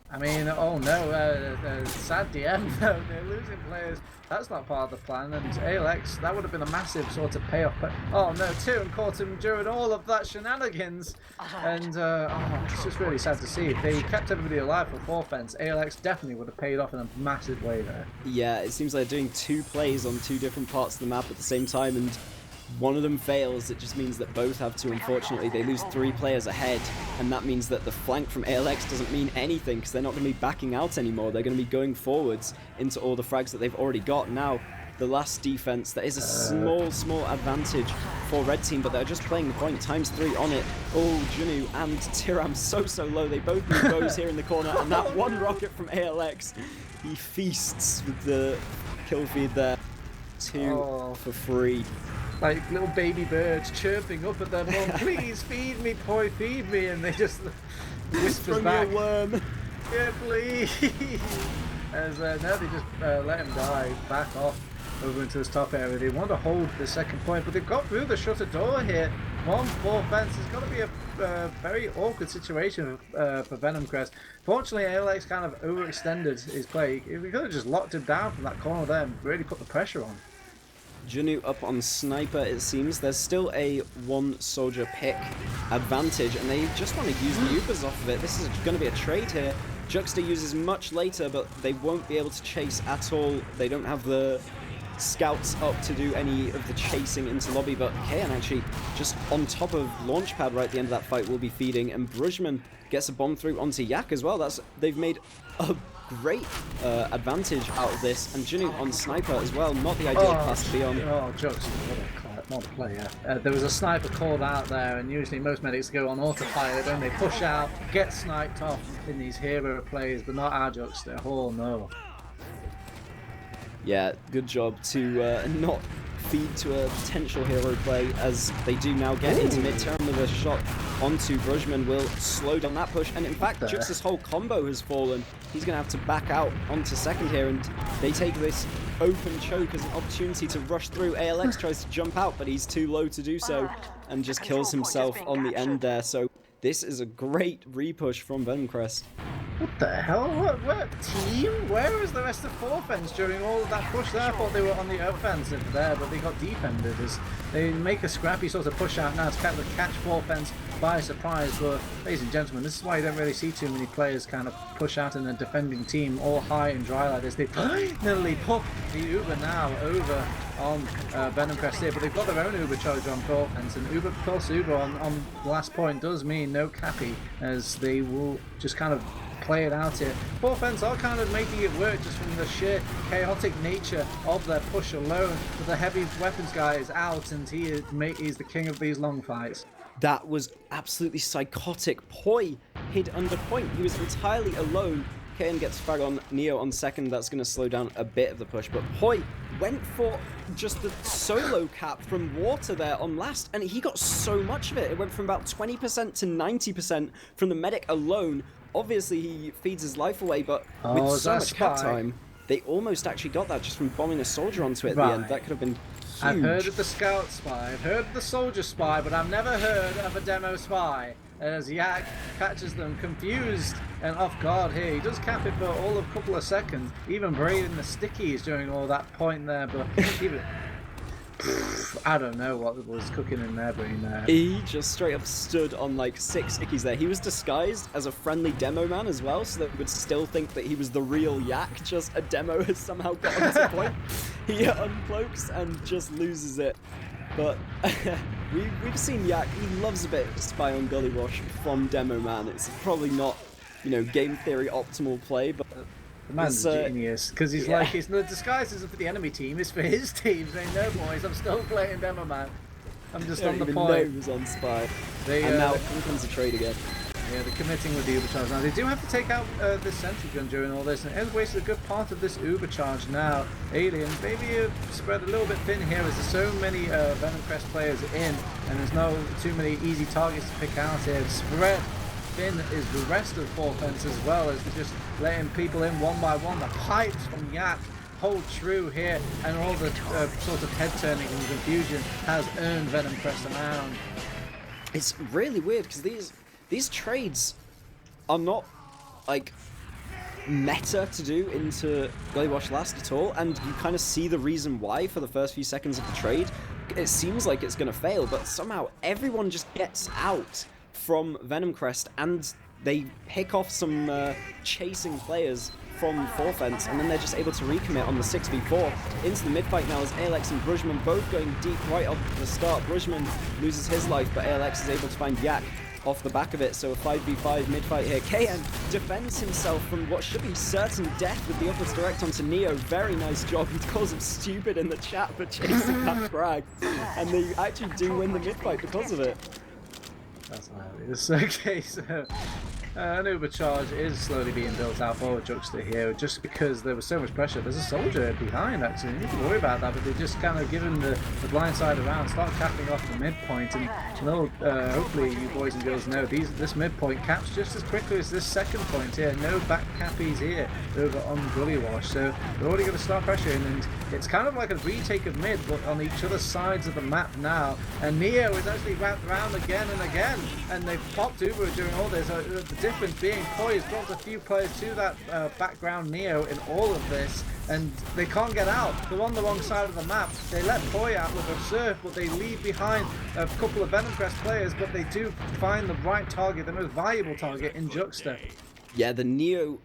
Speaker 2: I mean, oh no, sad DM though, they're losing players. That's not part of the plan, and ALX, that would have been a massive sort of payoff, but oh no, Tyram caught him during all of that shenanigans, and it's just really sad to see. If they kept everybody alive for 4 fence, ALX definitely would have paid off in a massive way there.
Speaker 1: Yeah, it seems like they're doing 2 plays on 2 different parts of the map at the same time, and one of them fails. It just means that both have to. Unfortunately, they lose 3 players ahead, and that means that the flank from ALX doesn't mean anything because they're not going to be backing out anymore. They're going to be going forwards into all the frags that they've already got. Now, the last defense, there is a small advantage for red team, but they're just playing the point ×3 on it. Oh, Junu and Tyram so low. They both need bows here in the corner, and that one rocket from ALX, he feasts with the kill feed there. 2 for free.
Speaker 2: Like little baby birds chirping up at their mum, please feed me, Poi, feed me, and they just whispers back,
Speaker 1: worm.
Speaker 2: Yeah, please. As now they just let him die, back off over into this top area. They want to hold the second point, but they've got through the shutter door here. 1-4 fence. It's going to be a very awkward situation for Venomcrest. Fortunately, ALX kind of overextended his play. We could have just locked him down from that corner there and really put the pressure on.
Speaker 1: Junu up on Sniper, it seems. There's still a 1 soldier pick advantage, and they just want to use the Ubers off of it. This is going to be a trade here. Juxta uses much later, but they won't be able to chase at all. They don't have the scouts up to do any of the chasing into lobby, but Kayan actually just on top of Launchpad right at the end of that fight will be feeding, and Brujman gets a bomb through onto Yak as well. They've made a great advantage out of this, and Junu on Sniper as well, not the ideal class to be on.
Speaker 2: Oh, Juxta, what a player. There was a sniper called out there, and usually most medics go on autopilot, then they push out, get sniped off in these hero plays, but not our Juxta. Oh no.
Speaker 1: Yeah, good job to not feed to a potential hero play, as they do now get into mid. Tyram with a shot onto Brujman will slow down that push, and in fact Juxta's whole combo has fallen. He's going to have to back out onto second here, and they take this open choke as an opportunity to rush through. ALX tries to jump out, but he's too low to do so and just kills himself on the end there. So this is a great repush from Venomcrest.
Speaker 2: What the hell? What team? Where was the rest of 4 fence during all of that push there? I thought they were on the offensive there, but they got defended as they make a scrappy sort of push out now to kind of catch 4 fence by surprise, but ladies and gentlemen, this is why you don't really see too many players kind of push out in a defending team all high and dry like this. They finally put the Uber now over on Venomcrest here, but they've got their own Uber charge on offense, and Uber plus Uber on the last point does mean no cappy, as they will just kind of play it out here. Offense are kind of making it work just from the sheer chaotic nature of their push alone, but the heavy weapons guy is out, and he's the king of these long fights.
Speaker 1: That was absolutely psychotic. Poi hid under point. He was entirely alone. KN gets frag on Neo on second. That's going to slow down a bit of the push, but Poi went for just the solo cap from water there on last, and he got so much of it. It went from about 20% to 90% from the medic alone. Obviously, he feeds his life away, but with so much cap time, they almost actually got that just from bombing a soldier onto it at the end. That could have been huge.
Speaker 2: I've heard of the scout spy, I've heard of the soldier spy, but I've never heard of a demo spy. As Yak catches them confused and off guard here. He does cap it for all of a couple of seconds, even braving the stickies during all that point there, but even... I don't know what was cooking in their brain there.
Speaker 1: He just straight up stood on like 6 stickies there. He was disguised as a friendly demo man as well, so that we would still think that he was the real Yak, just a demo has somehow got onto point. He uncloaks and just loses it. But we've seen Yak, he loves a bit of spy on Gullywash from demo man. It's probably not, you know, game theory optimal play, but...
Speaker 2: The man's a genius, because he's like, the disguise isn't for the enemy team, it's for his team, saying, no boys, I'm still playing demo man. I'm just on the point.
Speaker 1: He was on spy.
Speaker 2: And
Speaker 1: now here comes the trade again.
Speaker 2: Yeah, they're committing with the Uber charge now. They do have to take out this sentry gun during all this, and it has wasted a good part of this Uber charge now. Alien, maybe spread a little bit thin here, as there's so many Venomcrest players in, and there's no too many easy targets to pick out here. Spread thin is the rest of Forfence as well, as they're just letting people in one by one. The pipes from Yak hold true here, and all the sort of head turning and confusion has earned Venomcrest around.
Speaker 1: It's really weird, because these trades are not like meta to do into Gullywash last at all, and you kind of see the reason why for the first few seconds of the trade. It seems like it's going to fail, but somehow everyone just gets out from Venomcrest, and they pick off some chasing players from Forfence, and then they're just able to recommit on the 6v4 into the mid-fight now, as ALX and Brujman both going deep right off the start. Brujman loses his life, but ALX is able to find Yak off the back of it, so a 5v5 mid-fight here. KN defends himself from what should be certain death with the uppers direct onto Neo. Very nice job. He calls him stupid in the chat for chasing that frag, and they actually do win the mid-fight because of it.
Speaker 2: That's hilarious. Okay, so an Uber charge is slowly being built out for Juxta here, just because there was so much pressure. There's a soldier behind, actually. You need to worry about that, but they just kind of give him the blind side around, start capping off the midpoint, and hopefully you boys and girls know this midpoint caps just as quickly as this second point here. No back cappies here over on Gullywash, so they're already going to start pressuring, and it's kind of like a retake of mid, but on each other's sides of the map now, and Neo is actually wrapped around again and again, and they've popped Uber during all this. The difference being Poi has brought a few players to that background Neo in all of this, and they can't get out. They're on the wrong side of the map. They let Poi out with a surf, but they leave behind a couple of Venomcrest players, but they do find the right target, the most valuable target in Juxta.
Speaker 1: Yeah, the Neo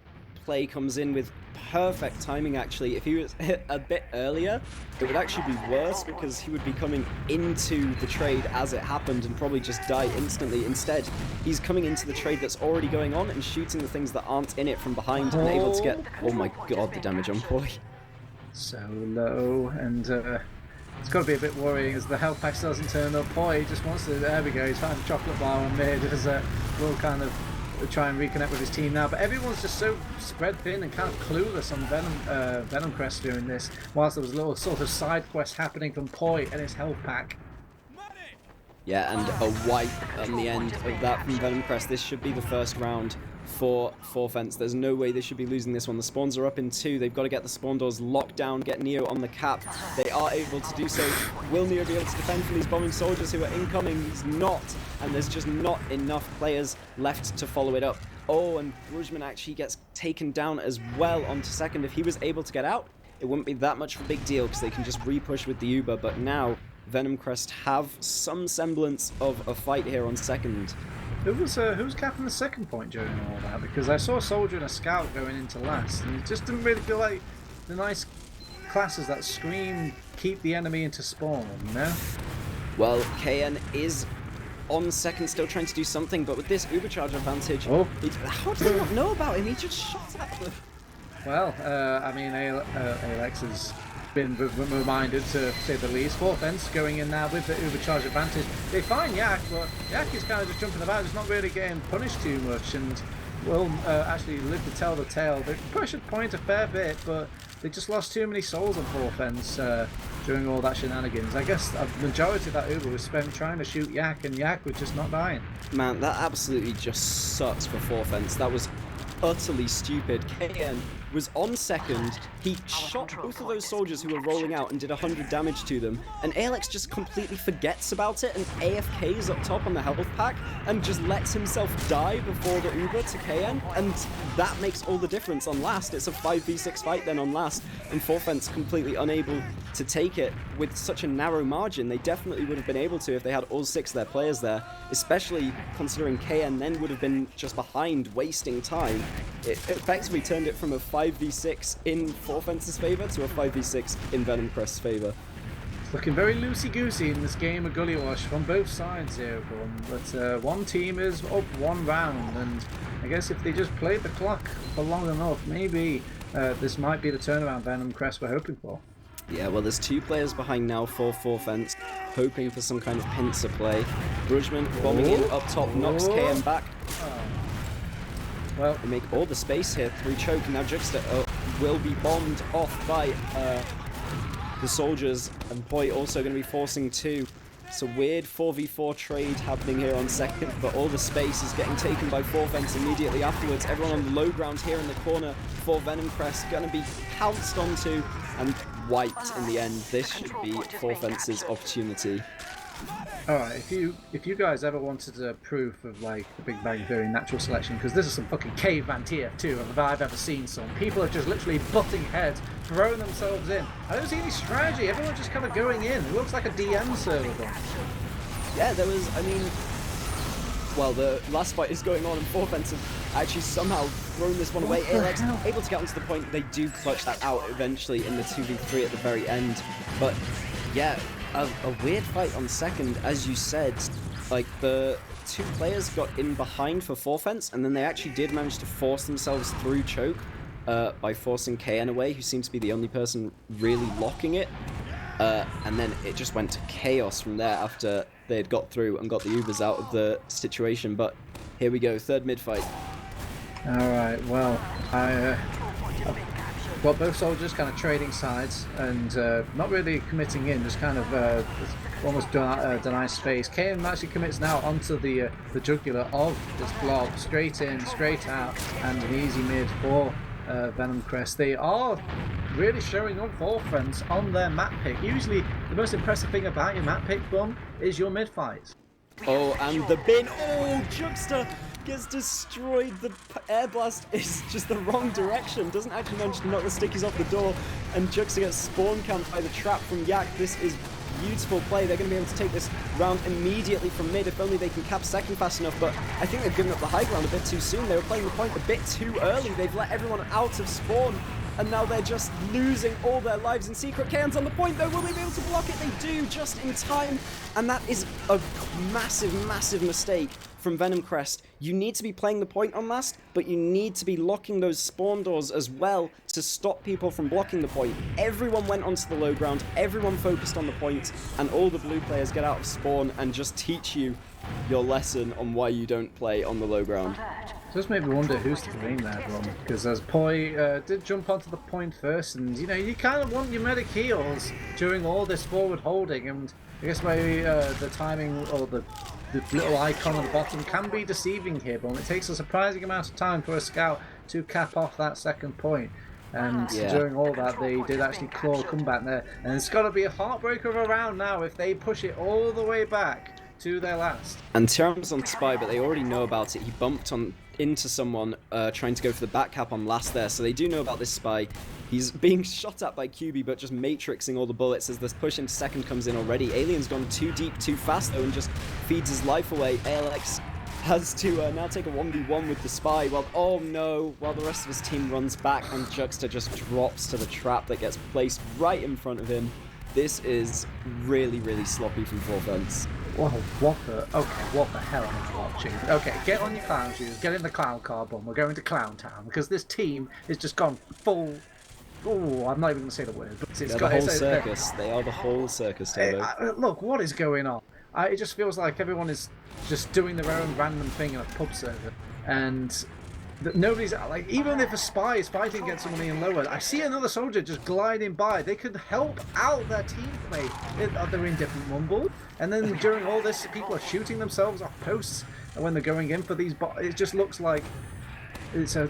Speaker 1: play comes in with perfect timing, actually. If he was hit a bit earlier, it would actually be worse, because he would be coming into the trade as it happened and probably just die instantly. Instead, he's coming into the trade that's already going on and shooting the things that aren't in it from behind and able to get... Oh my god, the damage on Poi.
Speaker 2: So low, and it's got to be a bit worrying as the health pack doesn't turn up. Poi just wants to... There we go, he's found a chocolate bar on mid as we'll kind of try and reconnect with his team now, but everyone's just so spread thin and kind of clueless on Venomcrest during this, whilst there was a little sort of side quest happening from Poi and his health pack.
Speaker 1: Yeah, and a wipe on the end of that from Venomcrest. This should be the first round for Forfence. There's no way they should be losing this one. The spawns are up in 2. They've got to get the spawn doors locked down, get Neo on the cap. They are able to do so. Will Neo be able to defend from these bombing soldiers who are incoming? He's not, and there's just not enough players left to follow it up. Oh, and Brujman actually gets taken down as well onto second. If he was able to get out, it wouldn't be that much of a big deal because they can just re-push with the Uber, but now Venomcrest have some semblance of a fight here on second.
Speaker 2: Who's capping the second point during all that? Because I saw a soldier and a scout going into last, and it just didn't really feel like the nice classes that scream keep the enemy into spawn, you know?
Speaker 1: Well, KN is on second, still trying to do something, but with this Ubercharge advantage, how do they not know about him? He just shot at them.
Speaker 2: Well, I mean, Alex has been reminded, to say the least. 4th fence going in now with the Ubercharge advantage. They find Yak, but Yak is kind of just jumping about, just not really getting punished too much, and will actually live to tell the tale. They pressured point a fair bit, but they just lost too many souls on 4th fence during all that shenanigans. I guess a majority of that Uber was spent trying to shoot Yak, and Yak was just not dying.
Speaker 1: Man, that absolutely just sucks for 4th fence. That was utterly stupid. KN was on second, he shot both of those soldiers who were rolling out and did 100 damage to them, and Alex just completely forgets about it and AFKs up top on the health pack and just lets himself die before the Uber to KN, and that makes all the difference on last. It's a 5v6 fight then on last, and 4th fence completely unable to take it with such a narrow margin. They definitely would have been able to if they had all 6 of their players there, especially considering KN then would have been just behind, wasting time. It effectively turned it from a 5v6 in 4th fence's favour to a 5v6 in Venomcrest's favour.
Speaker 2: It's looking very loosey-goosey in this game of Gullywash from both sides here, but one team is up 1 round, and I guess if they just played the clock for long enough, maybe this might be the turnaround Venomcrest we're hoping for.
Speaker 1: Yeah, well, there's 2 players behind now for 4th fence, hoping for some kind of pincer play. Brujman bombing in up top, knocks KM back.
Speaker 2: Well,
Speaker 1: they make all the space here through choke, and now Juxta will be bombed off by the soldiers, and Poi also going to be forcing 2. It's a weird 4v4 trade happening here on second, but all the space is getting taken by 4th fence immediately afterwards. Everyone on the low ground here in the corner for Venomcrest going to be pounced onto and wiped in the end. This should be 4th fence's opportunity.
Speaker 2: Alright, if you guys ever wanted a proof of like the Big Bang Theory natural selection, because this is some fucking caveman TF2 if I've ever seen some. People are just literally butting heads, throwing themselves in. I don't see any strategy, everyone's just kind of going in. It looks like a DM server.
Speaker 1: Yeah, there was, I mean, well, the last fight is going on and 4th fence have actually somehow thrown this one away. Alex able to get onto the point. They do clutch that out eventually in the 2v3 at the very end. But yeah, a weird fight on second, as you said. Like, the 2 players got in behind for 4th fence, and then they actually did manage to force themselves through choke by forcing KN away, who seems to be the only person really locking it. And then it just went to chaos from there after they had got through and got the Ubers out of the situation. But here we go, 3rd mid fight.
Speaker 2: Alright, well, I've got both soldiers kind of trading sides and not really committing in, just kind of almost deny space. KM actually commits now onto the jugular of this blob, straight in, straight out, and an easy mid for Venomcrest. They are really showing up 4th fence on their map pick. Usually the most impressive thing about your map pick, Bum, is your mid fights.
Speaker 1: Oh, and the bin. Oh, Juxta gets destroyed. The air blast is just the wrong direction. Doesn't actually manage to knock the stickies off the door, and Juxta gets spawn camped by the trap from Yak. This is beautiful play. They're going to be able to take this round immediately from mid if only they can cap second fast enough, but I think they've given up the high ground a bit too soon. They were playing the point a bit too early. They've let everyone out of spawn, and now they're just losing all their lives in secret. KN's on the point though. Will they be able to block it? They do, just in time, and that is a massive, massive mistake from Venomcrest. You need to be playing the point on last, but you need to be locking those spawn doors as well to stop people from blocking the point. Everyone went onto the low ground, everyone focused on the point, and all the blue players get out of spawn and just teach you your lesson on why you don't play on the low ground.
Speaker 2: Just made me wonder who's to blame there, Ron, because as Poi did jump onto the point first, and you know, you kind of want your medic heals during all this forward holding, and I guess maybe the timing or the little icon on the bottom can be deceiving here, but it takes a surprising amount of time for a scout to cap off that second point. And during all that, they did actually claw a comeback there, and it's got to be a heartbreaker of a round now if they push it all the way back to their last.
Speaker 1: And Tiram's on spy, but they already know about it. He bumped into someone trying to go for the back cap on last there, so they do know about this spy. He's being shot at by QB, but just matrixing all the bullets as this push into second comes in already. Alien's gone too deep, too fast, though, and just feeds his life away. ALX has to now take a 1v1 with the spy, while the rest of his team runs back, and Juxta just drops to the trap that gets placed right in front of him. This is really, really sloppy from 4Fence.
Speaker 2: Whoa, what the hell am I watching? Okay, get on your clown shoes, get in the clown car bum, we're going to Clown Town, because this team has just gone full... Oh, I'm not even going to say the word. But
Speaker 1: They're the whole circus. They are the whole circus, Turbo.
Speaker 2: Look, what is going on? It just feels like everyone is just doing their own random thing in a pub server. And nobody's... Like, even if a spy is fighting against someone in lower, I see another soldier just gliding by. They could help out their teammate. They're in different mumbles. And then during all this, people are shooting themselves off posts. And when they're going in for these... It just looks like... It's a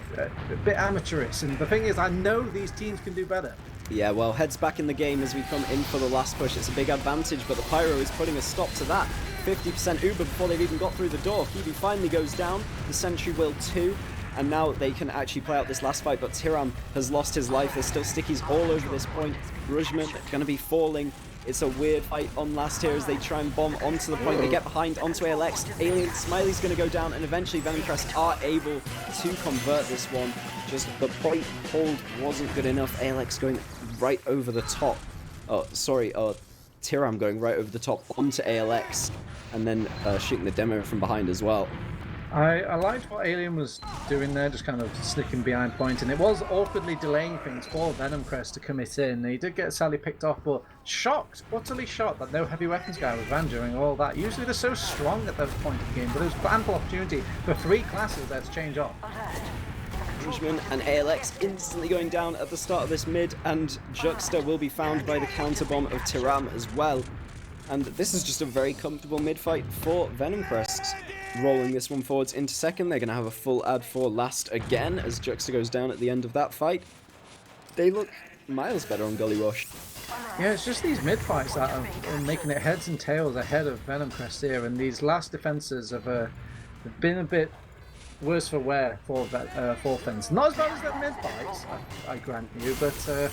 Speaker 2: bit amateurish, and the thing is, I know these teams can do better.
Speaker 1: Yeah, well, heads back in the game as we come in for the last push. It's a big advantage, but the Pyro is putting a stop to that. 50% Uber before they've even got through the door. Kiwi finally goes down, the Sentry will too, and now they can actually play out this last fight, but Tiram has lost his life. There's still stickies all over this point. Rujman going to be falling. It's a weird fight on last here as they try and bomb onto the point. They get behind onto ALX. Alien Smiley's going to go down, and eventually Venomcrest are able to convert this one. Just the point hold wasn't good enough. ALX going right over the top. Tiram going right over the top onto ALX, and then shooting the demo from behind as well.
Speaker 2: I liked what Alien was doing there, just kind of sneaking behind point, and it was awkwardly delaying things for Venomcrest to commit in. He did get sadly picked off, but utterly shocked that no heavy weapons guy was ran during all that. Usually they're so strong at that point in the game, but there's ample opportunity for 3 classes there to change off.
Speaker 1: Benjamin and ALX instantly going down at the start of this mid, and Juxta will be found by the counter bomb of Tiram as well. And this is just a very comfortable mid fight for Venomcrest. Rolling this one forwards into second. They're going to have a full ad for last again as Juxta goes down at the end of that fight. They look miles better on Gullywash.
Speaker 2: Yeah, it's just these mid fights that are making it heads and tails ahead of Venomcrest here, and these last defenses have been a bit worse for wear for 4Fence. Not as bad as the mid fights, I grant you, but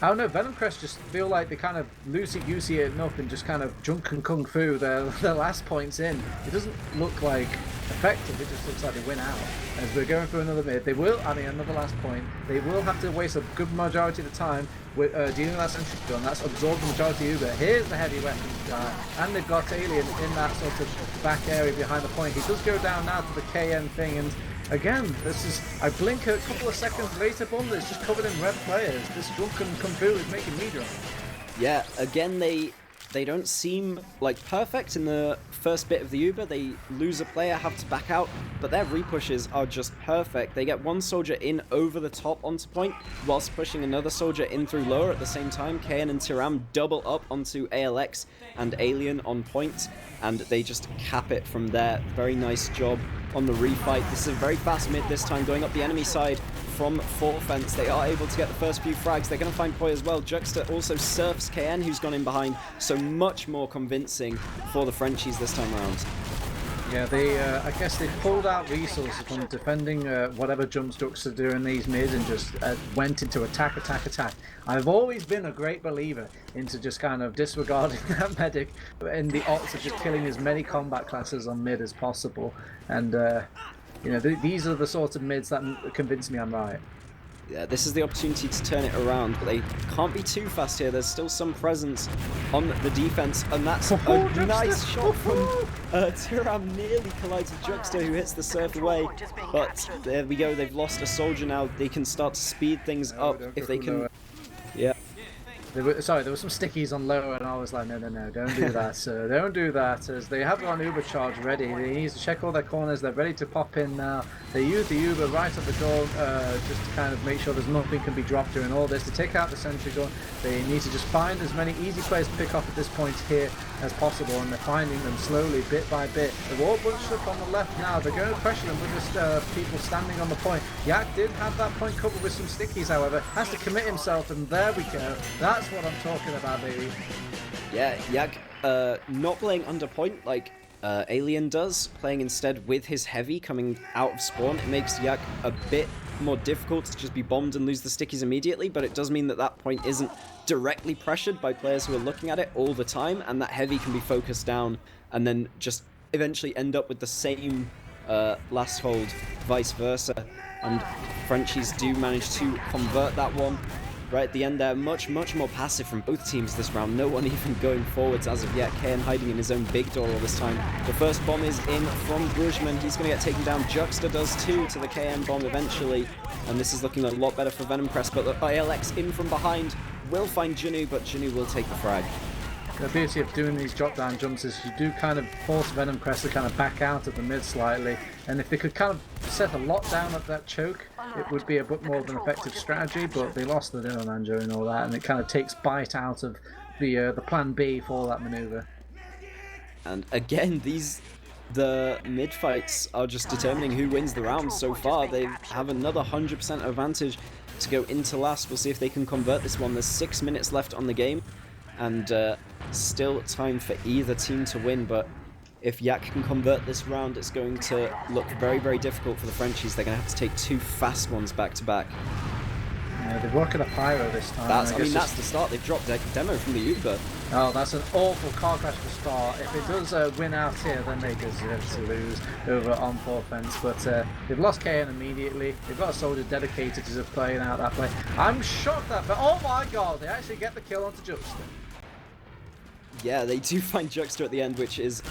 Speaker 2: I don't know, Venomcrest just feel like they kind of loosey-goosey it enough and just kind of drunken kung fu their last points in. It doesn't look like effective, it just looks like they win out. As we're going for another mid, they will, another last point, they will have to waste a good majority of the time with dealing with that sentry gun. That's absorbed the majority of Uber. Here's the heavy weapons guy, and they've got Alien in that sort of back area behind the point. He does go down now to the KN thing, and again, this is, I blink a couple of seconds later, boom, it's just covered in red players. This drunken kung fu is making me drunk.
Speaker 1: Yeah, again, they don't seem like perfect in the first bit of the Uber. They lose a player, have to back out, but their repushes are just perfect. They get one soldier in over the top onto point, whilst pushing another soldier in through lower at the same time. KN and Tiram double up onto ALX and Alien on point, and they just cap it from there. Very nice job on the refight. This is a very fast mid this time, going up the enemy side from 4Fence. They are able to get the first few frags. They're going to find Poi as well. Juxta also surfs KN, who's gone in behind, so much more convincing for the Frenchies this time around.
Speaker 2: Yeah, I guess they pulled out resources from defending whatever jumps Juxta do in these mids and just went into attack. I've always been a great believer into just kind of disregarding that medic in the odds of just killing as many combat classes on mid as possible. And you know, these are the sorts of mids that convince me I'm right.
Speaker 1: Yeah, this is the opportunity to turn it around, but they can't be too fast here. There's still some presence on the defense, and that's a nice shot from Tiram. Nearly collides with Juxta, who hits the surf away. But there we go. They've lost a soldier now. They can start to speed things up if they can. Yeah.
Speaker 2: There were some stickies on lower, and I was like, no, don't do that, sir. Don't do that, as they have got an Uber charge ready. They need to check all their corners. They're ready to pop in now. They use the Uber right at the door just to kind of make sure there's nothing can be dropped during all this. To take out the sentry gun, they need to just find as many easy players to pick off at this point here as possible, and they're finding them slowly, bit by bit. They're all bunched up on the left now. They're going to pressure them with just people standing on the point. Yak did have that point covered with some stickies, however. Has to commit himself, and there we go. That's what I'm talking about, baby.
Speaker 1: Yeah, Yak not playing under point like Alien does, playing instead with his heavy coming out of spawn. It makes Yak a bit more difficult to just be bombed and lose the stickies immediately, but it does mean that that point isn't directly pressured by players who are looking at it all the time, and that heavy can be focused down and then just eventually end up with the same last hold, vice versa. And Frenchies do manage to convert that one. Right at the end there, much more passive from both teams this round. No one even going forwards as of yet. KN hiding in his own big door all this time. The first bomb is in from Brugman. He's going to get taken down. Juxta does too to the KN bomb eventually. And this is looking a lot better for Venomcrest. But the ALX in from behind will find Junu, but Junu will take the frag.
Speaker 2: The beauty of doing these drop down jumps is you do kind of force Venomcrest to kind of back out of the mid slightly, and if they could kind of set a lot down at that choke, it would be a bit more of an effective strategy, but they lost the Demo Man during all that, and it kind of takes bite out of the plan B for that maneuver.
Speaker 1: And again, the mid fights are just determining who wins the round so far. They have another 100% advantage to go into last. We'll see if they can convert this one. There's 6 minutes left on the game, and still time for either team to win, but if Yak can convert this round, it's going to look very difficult for the Frenchies. They're going to have to take 2 fast ones back to back.
Speaker 2: Yeah, they're working a pyro this time.
Speaker 1: That's the start. They've dropped their demo from the Uber.
Speaker 2: Oh, that's an awful car crash to start. If it does win out here, then they deserve to lose over on offense. But they've lost KN immediately. They've got a soldier dedicated to playing out that play. I'm shocked at that, but oh my god, they actually get the kill onto Juxta.
Speaker 1: Yeah, they do find Juxta at the end, which is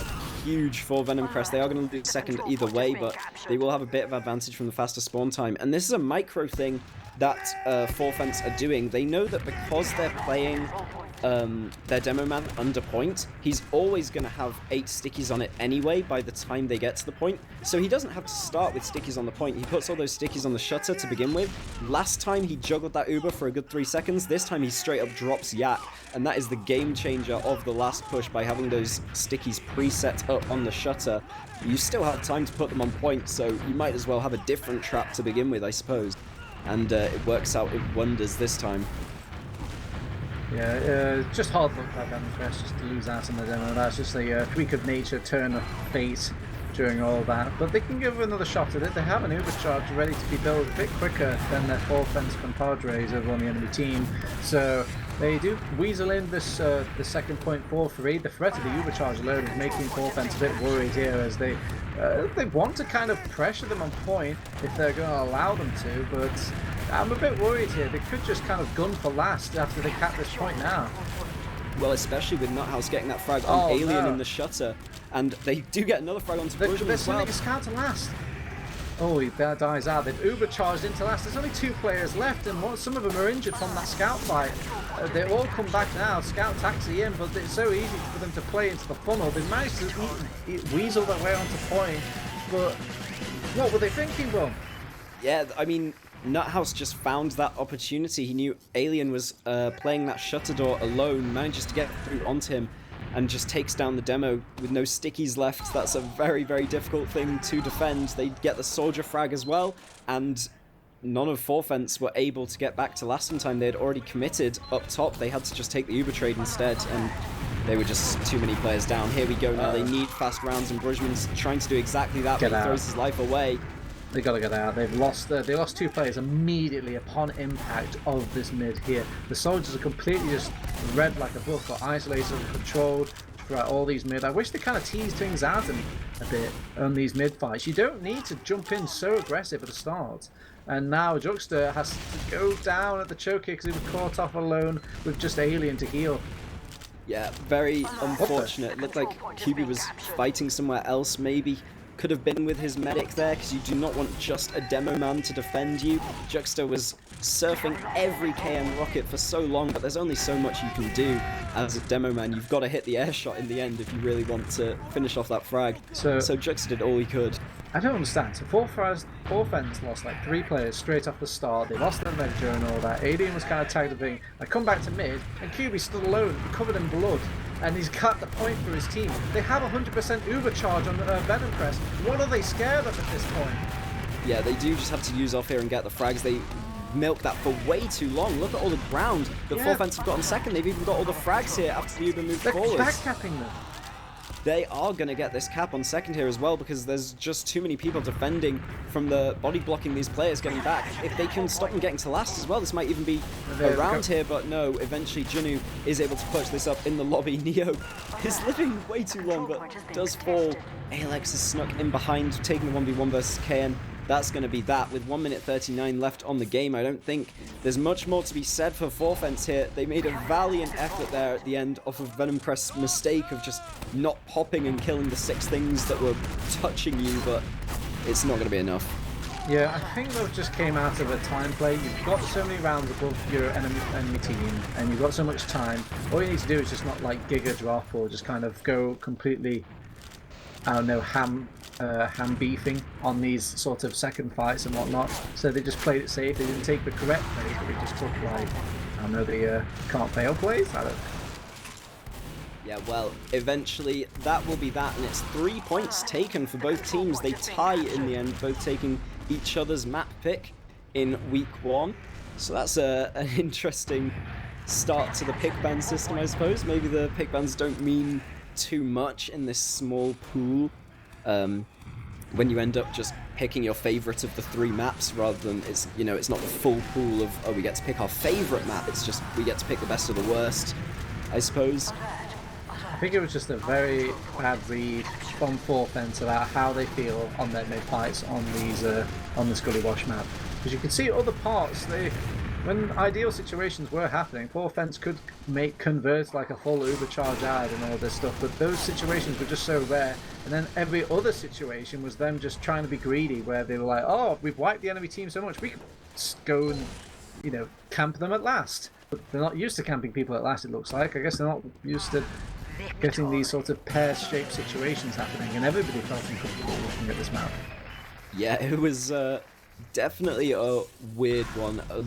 Speaker 1: huge for Venomcrest. They are going to lose second either way, but they will have a bit of advantage from the faster spawn time. And this is a micro thing that Forfence are doing. They know that because they're playing their demo man under point, he's always going to have 8 stickies on it anyway by the time they get to the point. So he doesn't have to start with stickies on the point. He puts all those stickies on the shutter to begin with. Last time he juggled that Uber for a good 3 seconds. This time he straight up drops Yak. And that is the game changer of the last push by having those stickies preset up on the shutter. You still have time to put them on point, so you might as well have a different trap to begin with, I suppose. And it works out in wonders this time.
Speaker 2: Yeah, just hard luck by Venomcrest just to lose out on the demo. That's just a freak of nature, turn of fate during all that. But they can give another shot at it. They have an overcharge ready to be built a bit quicker than their Forfence compadres over on the enemy team. So they do weasel in this the second point for free. The threat of the overcharge alone is making Forfence a bit worried here, as they want to kind of pressure them on point if they're going to allow them to, but I'm a bit worried here. They could just kind of gun for last after they cap this point now.
Speaker 1: Well, especially with Nuthouse getting that frag on Alien in the shutter, and they do get another frag onto Brugman as well.
Speaker 2: They're sending a scout to last. Oh, he dies out. They've uber-charged into last. There's only 2 players left, and some of them are injured from that scout fight. They all come back now. Scout taxi in, but it's so easy for them to play into the funnel. They managed to weasel their way onto point, but what were they thinking, Will?
Speaker 1: Yeah, I mean, Nuthouse just found that opportunity. He knew Alien was playing that shutter door alone, manages to get through onto him, and just takes down the demo with no stickies left. That's a very difficult thing to defend. They get the soldier frag as well, and none of Forfence were able to get back to last in time. They had already committed up top. They had to just take the Uber trade instead, and they were just too many players down. Here we go now. They need fast rounds, and Brugman's trying to do exactly that, but he throws his life away.
Speaker 2: They gotta get out. They lost 2 players immediately upon impact of this mid here. The soldiers are completely just read like a book, or isolated and controlled throughout all these mid. I wish they kind of teased things out a bit on these mid fights. You don't need to jump in so aggressive at the start. And now Juxta has to go down at the choke here because he was caught off alone with just Alien to heal.
Speaker 1: Yeah, very unfortunate. It looked like QB was fighting somewhere else, maybe. Could have been with his medic there, because you do not want just a demo man to defend you. Juxta was surfing every KM rocket for so long, but there's only so much you can do as a demo man. You've got to hit the air shot in the end if you really want to finish off that frag. So Juxta did all he could.
Speaker 2: I don't understand. So Forfence lost like 3 players straight off the start. They lost their med during all that. Alien was kind of tagged at being. I come back to mid, and QB stood alone, covered in blood. And he's got the point for his team. They have 100% Uber charge on Venomcrest. What are they scared of at this point?
Speaker 1: Yeah, they do just have to use off here and get the frags. They milked that for way too long. Look at all the ground that Forfence have got on second. They've even got all the frags here after the Uber moved forwards.
Speaker 2: They're backcapping them.
Speaker 1: They are going to get this cap on second here as well, because there's just too many people defending from the body blocking these players getting back. If they can stop them getting to last as well, this might even be a round here, but no, eventually Junu is able to push this up in the lobby. Neo is living way too long, but does fall. Alex is snuck in behind, taking the 1v1 versus KN. That's going to be that. With 1 minute 39 left on the game, I don't think there's much more to be said for Forfence here. They made a valiant effort there at the end off of Venomcrest's mistake of just not popping and killing the 6 things that were touching you, but it's not going to be enough.
Speaker 2: Yeah, I think those just came out of a time play. You've got so many rounds above your enemy team, and you've got so much time. All you need to do is just not like giga drop or just kind of go completely, I don't know, ham beefing on these sort of second fights and whatnot. So they just played it safe. They didn't take the correct plays, but they just took, like, I don't know, the can't fail plays. I don't know.
Speaker 1: Yeah, well, eventually that will be that, and it's 3 points taken for both teams. They tie in the end, both taking each other's map pick in week 1. So that's an interesting start to the pick ban system, I suppose. Maybe the pick bans don't mean too much in this small pool. When you end up just picking your favorite of the 3 maps, rather than it's not the full pool of, oh, we get to pick our favorite map. It's just we get to pick the best of the worst, I suppose.
Speaker 2: I think it was just a very bad read from Forfence about how they feel on their mid fights on these on this Gullywash map, because you can see other parts. When ideal situations were happening, Forfence could convert like a full overcharge ad and all this stuff, but those situations were just so rare. And then every other situation was them just trying to be greedy, where they were like, oh, we've wiped the enemy team so much, we could go and, camp them at last. But they're not used to camping people at last, it looks like. I guess they're not used to getting these sort of pear-shaped situations happening, and everybody felt uncomfortable looking at this map.
Speaker 1: Yeah, it was definitely a weird one. A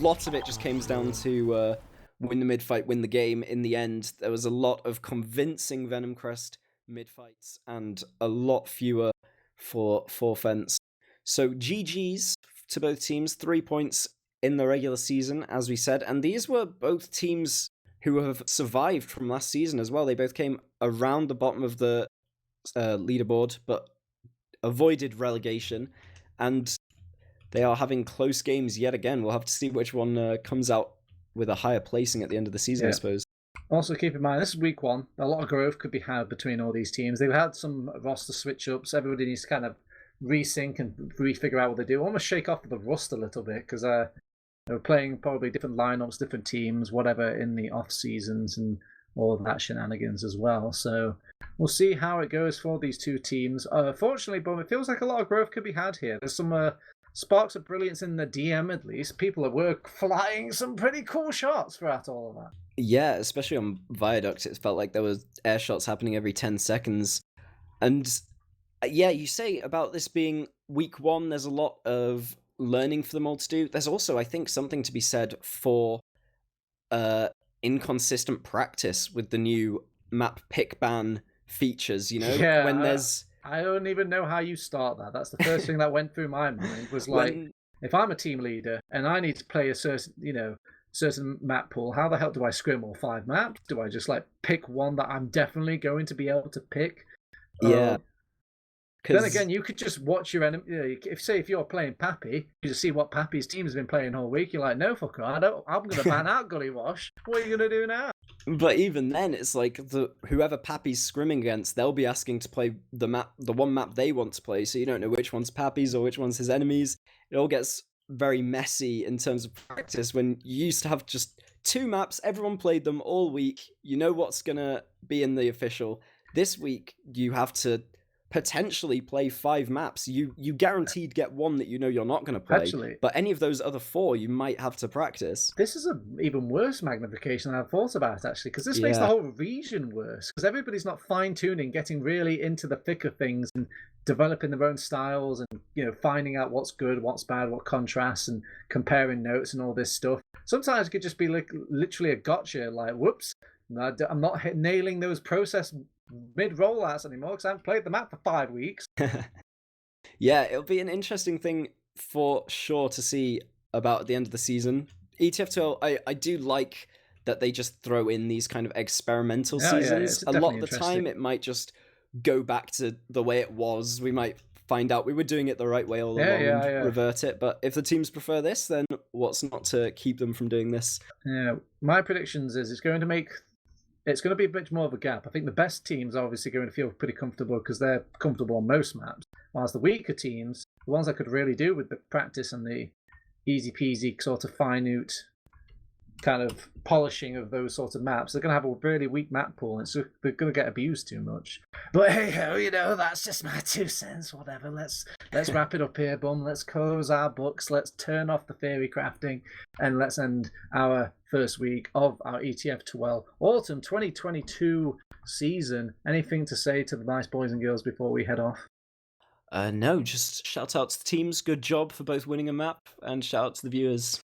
Speaker 1: lot of it just came down to win the mid-fight, win the game. In the end, there was a lot of convincing Venomcrest mid-fights and a lot fewer for Forfence. So GG's to both teams, 3 points in the regular season, as we said, and these were both teams who have survived from last season as well. They both came around the bottom of the leaderboard, but avoided relegation, and they are having close games yet again. We'll have to see which one comes out with a higher placing at the end of the season, I suppose.
Speaker 2: Also, keep in mind, this is week 1. A lot of growth could be had between all these teams. They've had some roster switch-ups. Everybody needs to kind of resync and re-figure out what they do. Almost shake off the rust a little bit, because they're playing probably different lineups, different teams, whatever, in the off-seasons and all of that shenanigans as well. So we'll see how it goes for these two teams. Fortunately, but it feels like a lot of growth could be had here. There's some sparks of brilliance in the DM, at least. People were flying some pretty cool shots throughout all of that.
Speaker 1: Yeah, especially on Viaduct, it felt like there was air shots happening every 10 seconds. And yeah, you say about this being week 1, there's a lot of learning for them all to do. There's also, I think, something to be said for inconsistent practice with the new map pick ban features,
Speaker 2: Yeah,
Speaker 1: when there's...
Speaker 2: I don't even know how you start that. That's the first thing that went through my mind, was like, if I'm a team leader and I need to play a certain map pool, how the hell do I scrim all 5 maps? Do I just pick one that I'm definitely going to be able to pick?
Speaker 1: Yeah.
Speaker 2: Then again, you could just watch your enemy. If you're playing Pappy, you just see what Pappy's team has been playing all week. You're like, no, fucker, I'm going to ban out Gullywash. What are you going to do now?
Speaker 1: But even then, it's like whoever Pappy's scrimming against, they'll be asking to play the one map they want to play. So you don't know which one's Pappy's or which one's his enemies. It all gets very messy in terms of practice when you used to have just 2 maps. Everyone played them all week. You know what's going to be in the official. This week, you have to potentially play 5 maps. You guaranteed get one that you're not going to play.
Speaker 2: Actually,
Speaker 1: but any of those other 4 you might have to practice.
Speaker 2: This is an even worse magnification than I thought about, actually, because this makes the whole region worse, because everybody's not fine-tuning, getting really into the thick of things and developing their own styles and finding out what's good, what's bad, what contrasts, and comparing notes and all this stuff. Sometimes it could just be literally a gotcha, like, whoops, I'm not nailing those process mid-rollouts anymore because I haven't played the map for 5 weeks.
Speaker 1: Yeah, it'll be an interesting thing for sure to see about at the end of the season. ETF2L, I do like that they just throw in these kind of experimental seasons. A lot of the time, it might just go back to the way it was. We might find out we were doing it the right way all along and revert it. But if the teams prefer this, then what's not to keep them from doing this?
Speaker 2: Yeah, my predictions is it's going to be a bit more of a gap. I think the best teams are obviously going to feel pretty comfortable because they're comfortable on most maps, whilst the weaker teams, the ones that could really do with the practice and the easy peasy sort of finite kind of polishing of those sorts of maps, they're going to have a really weak map pool, and so they're going to get abused too much. But hey ho, you know, that's just my 2 cents. Whatever. Let's wrap it up here, bum. Let's close our books. Let's turn off the theory crafting, and let's end our first week of our ETF2L Autumn 2022 season. Anything to say to the nice boys and girls before we head off?
Speaker 1: No, just shout out to the teams. Good job for both winning a map, and shout out to the viewers.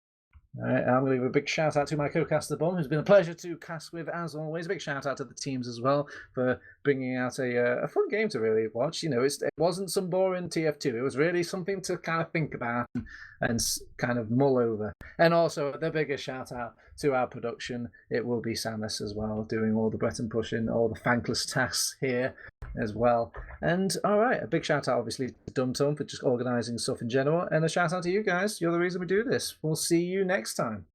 Speaker 2: All right, I'm going to give a big shout out to my co-caster Bum, who's been a pleasure to cast with as always. A big shout out to the teams as well for bringing out a fun game to really watch. You know, it wasn't some boring TF2. It was really something to kind of think about and kind of mull over. And also the biggest shout out to our production. It will be Samus as well, doing all the button pushing, all the thankless tasks here as well. And all right, a big shout out obviously to Dumtone for just organising stuff in general, and a shout out to you guys. You're the reason we do this. We'll see you next time.